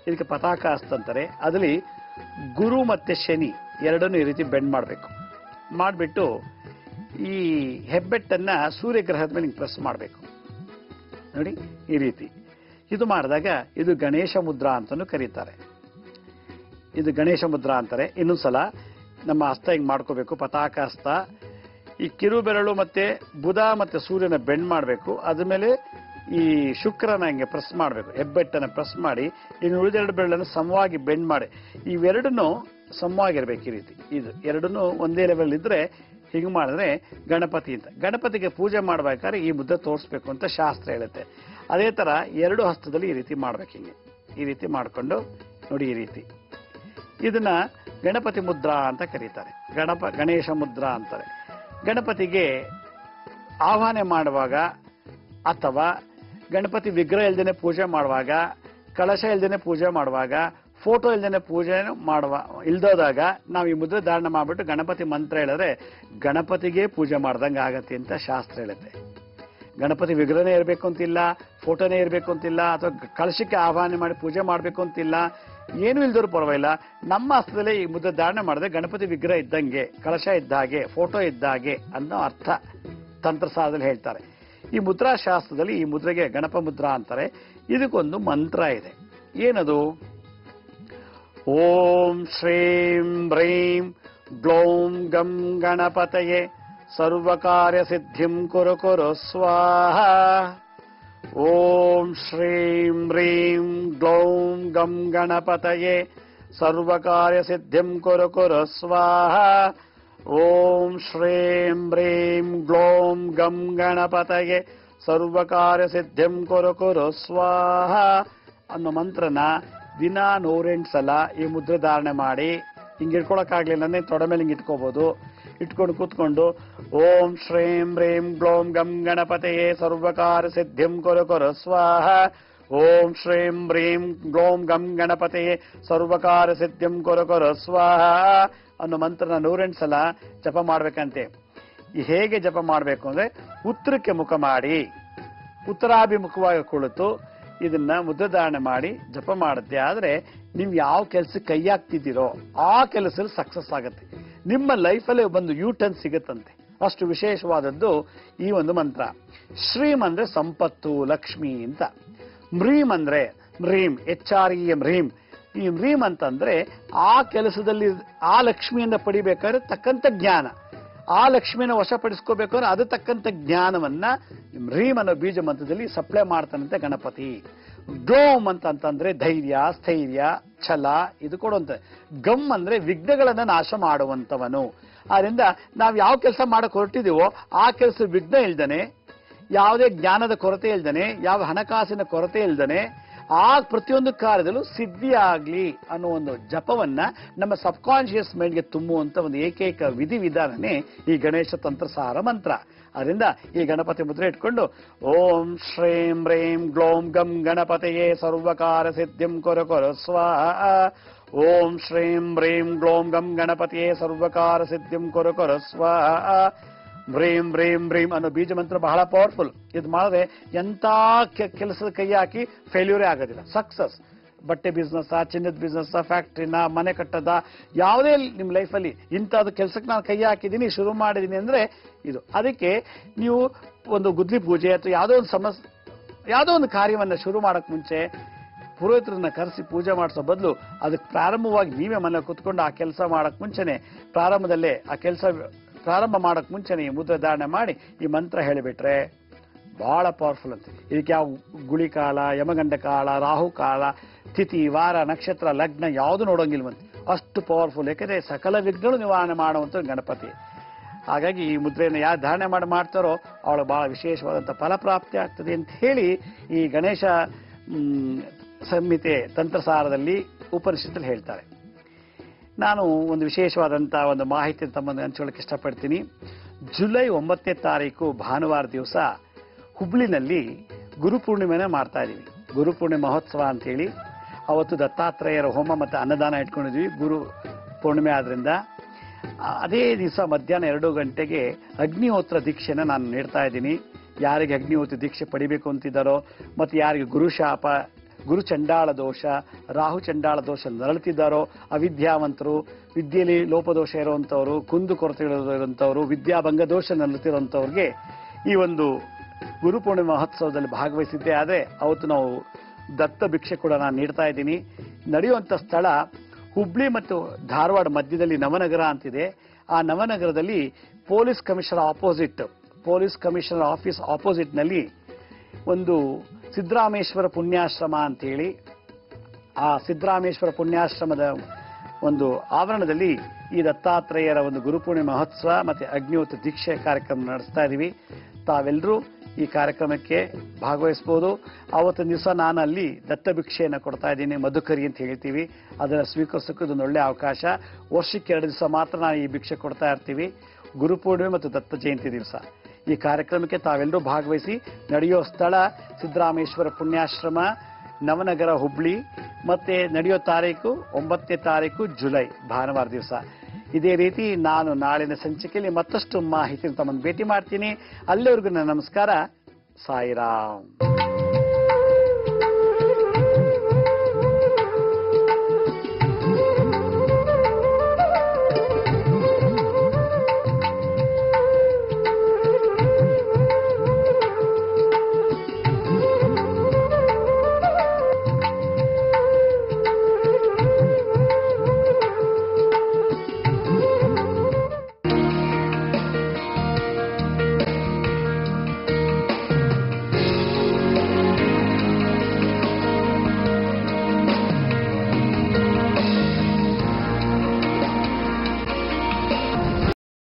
ಇದಕ್ಕೆ ಪತಾಕ ಹಸ್ತ ಅಂತಾರೆ. ಅದರಲ್ಲಿ ಗುರು ಮತ್ತೆ ಶನಿ ಎರಡನ್ನೂ ಈ ರೀತಿ ಬೆಂಡ್ ಮಾಡಬೇಕು. ಮಾಡಿಬಿಟ್ಟು ಈ ಹೆಬ್ಬೆಟ್ಟನ್ನ ಸೂರ್ಯಗ್ರಹದ ಮೇಲೆ ಪ್ರೆಸ್ ಮಾಡಬೇಕು. ನೋಡಿ ಈ ರೀತಿ ಇದು ಮಾಡಿದಾಗ ಇದು ಗಣೇಶ ಮುದ್ರಾ ಅಂತಲೂ ಕರೀತಾರೆ. ಇದು ಗಣೇಶ ಮುದ್ರಾ ಅಂತಾರೆ. ಇನ್ನೊಂದ್ಸಲ ನಮ್ಮ ಹಸ್ತ ಹಿಂಗೆ ಮಾಡ್ಕೋಬೇಕು, ಪತಾಕ ಹಸ್ತ. ಈ ಕಿರು ಬೆರಳು ಮತ್ತೆ ಬುಧ ಮತ್ತೆ ಸೂರ್ಯನ ಬೆಂಡ್ ಮಾಡಬೇಕು. ಅದ್ರ ಮೇಲೆ ಈ ಶುಕ್ರನ ಹಿಂಗೆ ಪ್ರೆಸ್ ಮಾಡಬೇಕು, ಹೆಬ್ಬೆಟ್ಟನ್ನು ಪ್ರೆಸ್ ಮಾಡಿ ಇನ್ನು ಉಳಿದೆರಡು ಬೆರಳನ್ನು ಸಮವಾಗಿ ಬೆಂಡ್ ಮಾಡಿ, ಇವೆರಡನ್ನು ಸಮವಾಗಿರ್ಬೇಕು. ಈ ರೀತಿ ಇದು ಎರಡನ್ನೂ ಒಂದೇ ಲೆವೆಲ್ ಇದ್ರೆ ಹಿಂಗೆ ಮಾಡಿದ್ರೆ ಗಣಪತಿ ಅಂತ. ಗಣಪತಿಗೆ ಪೂಜೆ ಮಾಡ್ಬೇಕಾದ್ರೆ ಈ ಮುದ್ದೆ ತೋರಿಸ್ಬೇಕು ಅಂತ ಶಾಸ್ತ್ರ ಹೇಳುತ್ತೆ. ಅದೇ ತರ ಎರಡು ಹಸ್ತದಲ್ಲಿ ಈ ರೀತಿ ಮಾಡ್ಬೇಕು, ಹಿಂಗೆ ಈ ರೀತಿ ಮಾಡಿಕೊಂಡು ನೋಡಿ ಈ ರೀತಿ. ಇದನ್ನ ಗಣಪತಿ ಮುದ್ರಾ ಅಂತ ಕರೀತಾರೆ, ಗಣೇಶ ಮುದ್ರಾ ಅಂತಾರೆ. ಗಣಪತಿಗೆ ಆಹ್ವಾನ ಮಾಡುವಾಗ ಅಥವಾ ಗಣಪತಿ ವಿಗ್ರಹ ಇಲ್ದೇನೆ ಪೂಜೆ ಮಾಡುವಾಗ, ಕಳಶ ಇಲ್ದೇನೆ ಪೂಜೆ ಮಾಡುವಾಗ, ಫೋಟೋ ಇಲ್ದೇನೆ ಪೂಜೆ ಇಲ್ದೋದಾಗ ನಾವು ಈ ಮುದ್ರೆ ಧಾರಣ ಮಾಡ್ಬಿಟ್ಟು ಗಣಪತಿ ಮಂತ್ರ ಹೇಳಿದ್ರೆ ಗಣಪತಿಗೆ ಪೂಜೆ ಮಾಡ್ದಂಗೆ ಆಗತ್ತೆ ಅಂತ ಶಾಸ್ತ್ರ ಹೇಳುತ್ತೆ. ಗಣಪತಿ ವಿಗ್ರಹನೇ ಇರಬೇಕು ಅಂತಿಲ್ಲ, ಫೋಟೋನೇ ಇರಬೇಕು ಅಂತಿಲ್ಲ, ಅಥವಾ ಕಳಶಕ್ಕೆ ಆಹ್ವಾನ ಮಾಡಿ ಪೂಜೆ ಮಾಡಬೇಕು ಅಂತಿಲ್ಲ, ಏನು ಇಲ್ದವ್ರು ಪರವಾಗಿಲ್ಲ. ನಮ್ಮ ಹಸ್ತದಲ್ಲೇ ಈ ಮುದ್ರೆ ಧಾರಣೆ ಮಾಡಿದ್ರೆ ಗಣಪತಿ ವಿಗ್ರಹ ಇದ್ದಂಗೆ, ಕಳಶ ಇದ್ದ ಹಾಗೆ, ಫೋಟೋ ಇದ್ದ ಹಾಗೆ ಅನ್ನೋ ಅರ್ಥ ತಂತ್ರಸಾರದಲ್ಲಿ ಹೇಳ್ತಾರೆ. ಈ ಮುದ್ರಾಶಾಸ್ತ್ರದಲ್ಲಿ ಈ ಮುದ್ರೆಗೆ ಗಣಪ ಮುದ್ರಾ ಅಂತಾರೆ. ಇದಕ್ಕೊಂದು ಮಂತ್ರ ಇದೆ. ಏನದು? ಓಂ ಶ್ರೀಂ ಹ್ರೀಂ ಗ್ಲೌಂ ಗಂ ಗಣಪತಯೇ ಸರ್ವಕಾರ್ಯ ಸಿದ್ಧಿಂ ಕುರು ಕುರು ಸ್ವಾಹ. ಓಂ ಶ್ರೀಂ ಹ್ರೀಂ ಗ್ಲೌಂ ಗಂ ಗಣಪತಯೇ ಸರ್ವಕಾರ್ಯಸಿದ್ಧಿಂ ಕುರು ಕುರು ಸ್ವಾಹ. ಓಂ ಶ್ರೀಂ ಬ್ರೀಂ ಗ್ಲೋಂ ಗಂ ಗಣಪತಯೇ ಸರ್ವಕಾರ್ಯಸಿದ್ಧಿಂ ಕುರು ಕುರು ಸ್ವಾಹ ಅನ್ನೋ ಮಂತ್ರನ ದಿನ 108 ಸಲ ಈ ಮುದ್ರೆ ಧಾರಣೆ ಮಾಡಿ, ಹಿಂಗೆ ಇಟ್ಕೊಳಕ್ಕಾಗ್ಲಿಲ್ಲ ಅಂದ್ರೆ ತೊಡೆ ಮೇಲೆ ಹಿಂಗೆ ಇಟ್ಕೋಬಹುದು. ಇಟ್ಕೊಂಡು ಕೂತ್ಕೊಂಡು ಓಂ ಶ್ರೀಂ ಬ್ರೀಂ ಗ್ಲೋಂ ಗಂ ಗಣಪತಯೇ ಸರ್ವಕಾರ್ಯ ಸಿದ್ಧಿಂ ಕುರು ಕುರು ಸ್ವಾಹ. ಓಂ ಶ್ರೀಂ ಬ್ರೀಂ ಗ್ಲೋಂ ಗಂ ಗಣಪತಯೇ ಸರ್ವಕಾರ್ಯ ಸಿದ್ಧಿಂ ಕುರು ಕುರು ಸ್ವಾಹ ಅನ್ನೋ ಮಂತ್ರನ 108 ಸಲ ಜಪ ಮಾಡ್ಬೇಕಂತೆ. ಹೇಗೆ ಜಪ ಮಾಡಬೇಕು ಅಂದ್ರೆ ಉತ್ತರಕ್ಕೆ ಮುಖ ಮಾಡಿ, ಉತ್ತರಾಭಿಮುಖವಾಗಿ ಕುಳಿತು ಇದನ್ನ ಮುದ್ರಧಾರಣೆ ಮಾಡಿ ಜಪ ಮಾಡುತ್ತೆ. ಆದ್ರೆ ನೀವು ಯಾವ ಕೆಲಸಕ್ಕೆ ಕೈ ಹಾಕ್ತಿದ್ದೀರೋ ಆ ಕೆಲಸದಲ್ಲಿ ಸಕ್ಸಸ್ ಆಗುತ್ತೆ. ನಿಮ್ಮ ಲೈಫಲ್ಲೇ ಒಂದು ಯೂಟರ್ನ್ ಸಿಗುತ್ತಂತೆ. ಅಷ್ಟು ವಿಶೇಷವಾದದ್ದು ಈ ಒಂದು ಮಂತ್ರ. ಶ್ರೀಮ್ ಅಂದ್ರೆ ಸಂಪತ್ತು, ಲಕ್ಷ್ಮಿ ಅಂತ. ಮ್ರೀಮ್ ಅಂದ್ರೆ ಮ್ರೀಮ್, HREM ಮ್ರೀಮ್. ಈ ಮ್ರೀಮ್ ಅಂತಂದ್ರೆ ಆ ಕೆಲಸದಲ್ಲಿ ಆ ಲಕ್ಷ್ಮಿಯಿಂದ ಪಡಿಬೇಕಾದ್ರೆ ತಕ್ಕಂತ ಜ್ಞಾನ, ಆ ಲಕ್ಷ್ಮಿಯನ್ನು ವಶಪಡಿಸ್ಕೋಬೇಕಾದ್ರೆ ಅದು ತಕ್ಕಂತ ಜ್ಞಾನವನ್ನ ಮ್ರೀಮ್ ಅನ್ನೋ ಬೀಜ ಮಂತ್ರದಲ್ಲಿ ಸಪ್ಲೈ ಮಾಡ್ತಾನಂತೆ ಗಣಪತಿ. ಗ್ಲೋಮ್ ಅಂತಂದ್ರೆ ಧೈರ್ಯ, ಸ್ಥೈರ್ಯ, ಛಲ ಇದು ಕೊಡುವಂತ. ಗಮ್ ಅಂದ್ರೆ ವಿಘ್ನಗಳನ್ನ ನಾಶ ಮಾಡುವಂತವನು. ಆದ್ರಿಂದ ನಾವು ಯಾವ ಕೆಲಸ ಮಾಡಕ್ ಹೊರಟಿದೀವೋ ಆ ಕೆಲಸ ವಿಘ್ನ ಇಲ್ದನೆ, ಯಾವುದೇ ಜ್ಞಾನದ ಕೊರತೆ ಇಲ್ದನೆ, ಯಾವ ಹಣಕಾಸಿನ ಕೊರತೆ ಇಲ್ದನೆ ಆ ಪ್ರತಿಯೊಂದು ಕಾರ್ಯದಲ್ಲೂ ಸಿದ್ಧಿ ಆಗ್ಲಿ ಅನ್ನೋ ಒಂದು ಜಪವನ್ನ ನಮ್ಮ ಸಬ್ ಕಾನ್ಶಿಯಸ್ ಮೈಂಡ್ಗೆ ತುಂಬುವಂತ ಒಂದು ಏಕೈಕ ವಿಧಿವಿಧಾನನೇ ಈ ಗಣೇಶ ತಂತ್ರಸಾರ ಮಂತ್ರ. ಅದರಿಂದ ಈ ಗಣಪತಿ ಮುದ್ರೆ ಇಟ್ಕೊಂಡು ಓಂ ಶ್ರೀಂ ಬ್ರೀಂ ಗ್ಲೋಂ ಗಂ ಗಣಪತಯೇ ಸರ್ವಕಾರ್ಯ ಸಿದ್ಧಿಂ ಕುರು ಕುರು ಸ್ವಾಹ. ಓಂ ಶ್ರೀಂ ಬ್ರೀಂ ಗ್ಲೋಂ ಗಂ ಗಣಪತಿಯೇ ಸರ್ವಕಾರ್ಯ ಸಿದ್ಧಿಂ ಕುರು ಕುರು ಸ್ವಾಹ. ಬ್ರೀಂ ಬ್ರೀಂ ಬ್ರೀಂ ಅನ್ನೋ ಬೀಜ ಮಂತ್ರ ಬಹಳ ಪವರ್ಫುಲ್. ಇದು ಮಾಡಿದ್ರೆ ಎಂತ ಕೆಲಸದ ಕೈ ಹಾಕಿ ಫೇಲ್ಯೂರೇ ಆಗೋದಿಲ್ಲ, ಸಕ್ಸಸ್. ಬಟ್ಟೆ ಬಿಸ್ನೆಸ್, ಚಿನ್ನದ ಬಿಸ್ನೆಸ್, ಫ್ಯಾಕ್ಟ್ರಿನ, ಮನೆ ಕಟ್ಟದ, ಯಾವುದೇ ನಿಮ್ಮ ಲೈಫಲ್ಲಿ ಇಂಥದ್ದು ಕೆಲಸಕ್ಕೆ ನಾನು ಕೈ ಹಾಕಿದ್ದೀನಿ, ಶುರು ಮಾಡಿದ್ದೀನಿ ಅಂದ್ರೆ ಇದು. ಅದಕ್ಕೆ ನೀವು ಒಂದು ಗುದ್ಲಿ ಪೂಜೆ ಅಥವಾ ಯಾವುದೋ ಒಂದು ಕಾರ್ಯವನ್ನ ಶುರು ಮಾಡಕ್ ಮುಂಚೆ ಪುರೋಹಿತರನ್ನ ಕರೆಸಿ ಪೂಜೆ ಮಾಡಿಸೋ ಬದಲು ಅದಕ್ಕೆ ಪ್ರಾರಂಭವಾಗಿ ನೀವೇ ಮನೆ ಕುತ್ಕೊಂಡು ಆ ಕೆಲಸ ಮಾಡಕ್ ಮುಂಚೆನೆ ಪ್ರಾರಂಭದಲ್ಲೇ ಆ ಕೆಲಸ ಪ್ರಾರಂಭ ಮಾಡಕ್ ಮುಂಚೆನೆ ಈ ಮುದ್ರೆ ಧಾರಣೆ ಮಾಡಿ ಈ ಮಂತ್ರ ಹೇಳಿಬಿಟ್ರೆ ಬಹಳ ಪವರ್ಫುಲ್ ಅಂತ. ಇದಕ್ಕೆ ಯಾವ ಗುಳಿ ಕಾಲ, ಯಮಗಂಡ ಕಾಲ, ರಾಹು ಕಾಲ, ತಿಥಿ, ವಾರ, ನಕ್ಷತ್ರ, ಲಗ್ನ ಯಾವುದು ನೋಡೋಂಗಿಲ್ವಂತೆ. ಅಷ್ಟು ಪವರ್ಫುಲ್. ಯಾಕಂದ್ರೆ ಸಕಲ ವಿಘ್ನಗಳು ನಿವಾರಣೆ ಮಾಡುವಂತ ಗಣಪತಿ. ಹಾಗಾಗಿ ಈ ಮುದ್ರೆಯನ್ನು ಯಾರು ಧಾರಣೆ ಮಾಡ್ತಾರೋ ಅವಳು ಬಹಳ ವಿಶೇಷವಾದಂಥ ಫಲಪ್ರಾಪ್ತಿ ಆಗ್ತದೆ ಅಂತ ಹೇಳಿ ಈ ಗಣೇಶ ಸಂಹಿತೆ ತಂತ್ರಸಾರದಲ್ಲಿ ಉಪನಿಷತ್ತಲ್ಲಿ ಹೇಳ್ತಾರೆ. ನಾನು ಒಂದು ವಿಶೇಷವಾದಂತಹ ಒಂದು ಮಾಹಿತಿ ತಮ್ಮನ್ನು ಹಂಚಿಕೊಳ್ಳಕ್ಕೆ ಇಷ್ಟಪಡ್ತೀನಿ. ಜುಲೈ 9ನೇ ತಾರೀಕು ಭಾನುವಾರ ದಿವಸ ಹುಬ್ಳಿನಲ್ಲಿ ಗುರುಪೂರ್ಣಿಮೆನ ಮಾಡ್ತಾ ಇದೀವಿ. ಗುರುಪೂರ್ಣಿಮೆ ಮಹೋತ್ಸವ ಅಂತೇಳಿ ಅವತ್ತು ದತ್ತಾತ್ರೇಯರ ಹೋಮ ಮತ್ತು ಅನ್ನದಾನ ಇಟ್ಕೊಂಡಿದ್ವಿ. ಗುರು ಪೂರ್ಣಿಮೆ ಆದ್ರಿಂದ ಅದೇ ದಿವಸ ಮಧ್ಯಾಹ್ನ 2 ಗಂಟೆಗೆ ಅಗ್ನಿಹೋತ್ರ ದೀಕ್ಷೆನ ನಾನು ನೀಡ್ತಾ ಇದ್ದೀನಿ. ಯಾರಿಗೆ ಅಗ್ನಿಹೋತ್ರ ದೀಕ್ಷೆ ಪಡಿಬೇಕು ಅಂತಿದ್ದಾರೋ ಮತ್ತು ಯಾರಿಗೆ ಗುರುಶಾಪ, ಗುರು ಚಂಡಾಳ ದೋಷ, ರಾಹು ಚಂಡಾಳ ದೋಷ ನರಳುತ್ತಿದ್ದಾರೋ, ಅವಿದ್ಯಾವಂತರು, ವಿದ್ಯೆಯಲ್ಲಿ ಲೋಪದೋಷ ಇರುವಂಥವ್ರು, ಕುಂದು ಕೊರತೆಗಳಿರುವಂಥವ್ರು, ವಿದ್ಯಾಭಂಗ ದೋಷ ನರಳುತ್ತಿರುವಂಥವ್ರಿಗೆ ಈ ಒಂದು ಗುರುಪೂರ್ಣಿಮೆ ಮಹೋತ್ಸವದಲ್ಲಿ ಭಾಗವಹಿಸಿದ್ದೆ. ಆದರೆ ಅವತ್ತು ನಾವು ದತ್ತ ಭಿಕ್ಷೆ ಕೂಡ ನಾನು ನೀಡ್ತಾ ಇದ್ದೀನಿ. ನಡೆಯುವಂಥ ಸ್ಥಳ ಹುಬ್ಳಿ ಮತ್ತು ಧಾರವಾಡ ಮಧ್ಯದಲ್ಲಿ ನವನಗರ ಅಂತಿದೆ. ಆ ನವನಗರದಲ್ಲಿ ಪೊಲೀಸ್ ಕಮಿಷನರ್ ಆಫೀಸ್ ಆಪೋಸಿಟ್ ನಲ್ಲಿ ಒಂದು ಸಿದ್ದರಾಮೇಶ್ವರ ಪುಣ್ಯಾಶ್ರಮ ಅಂತೇಳಿ, ಆ ಸಿದ್ದರಾಮೇಶ್ವರ ಪುಣ್ಯಾಶ್ರಮದ ಒಂದು ಆವರಣದಲ್ಲಿ ಈ ದತ್ತಾತ್ರೇಯರ ಒಂದು ಗುರುಪೂರ್ಣಿಮೆ ಮಹೋತ್ಸವ ಮತ್ತೆ ಅಗ್ನಿಹೋತ್ರ ದೀಕ್ಷೆ ಕಾರ್ಯಕ್ರಮ ನಡೆಸ್ತಾ ಇದೀವಿ. ತಾವೆಲ್ಲರೂ ಈ ಕಾರ್ಯಕ್ರಮಕ್ಕೆ ಭಾಗವಹಿಸಬಹುದು. ಆವತ್ತಿನ ದಿವಸ ನಾನು ಅಲ್ಲಿ ದತ್ತ ಭಿಕ್ಷೆಯನ್ನು ಕೊಡ್ತಾ ಇದ್ದೀನಿ, ಮಧುಕರಿ ಅಂತ ಹೇಳ್ತೀವಿ. ಅದನ್ನು ಸ್ವೀಕರಿಸೋಕೆ ಇದೊಂದು ಒಳ್ಳೆ ಅವಕಾಶ. ವರ್ಷಕ್ಕೆ 2 ದಿವಸ ಮಾತ್ರ ನಾವು ಈ ಭಿಕ್ಷೆ ಕೊಡ್ತಾ ಇರ್ತೀವಿ, ಗುರುಪೂರ್ಣಿಮೆ ಮತ್ತು ದತ್ತ ಜಯಂತಿ ದಿವಸ. ಈ ಕಾರ್ಯಕ್ರಮಕ್ಕೆ ತಾವೆಲ್ಲರೂ ಭಾಗವಹಿಸಿ. ನಡೆಯೋ ಸ್ಥಳ ಸಿದ್ದರಾಮೇಶ್ವರ ಪುಣ್ಯಾಶ್ರಮ, ನವನಗರ, ಹುಬ್ಳಿ. ಮತ್ತೆ ನಡೆಯೋ ತಾರೀಕು 9ನೇ ತಾರೀಕು ಜುಲೈ ಭಾನುವಾರ ದಿವಸ. ಇದೇ ರೀತಿ ನಾನು ನಾಳಿನ ಸಂಚಿಕೆಯಲ್ಲಿ ಮತ್ತಷ್ಟು ಮಾಹಿತಿ ತಮ್ಮನ್ನು ಭೇಟಿ ಮಾಡ್ತೀನಿ. ಅಲ್ಲಿವರೆಗೂ ನನ್ನ ನಮಸ್ಕಾರ. ಸಾಯಿರಾಮ್.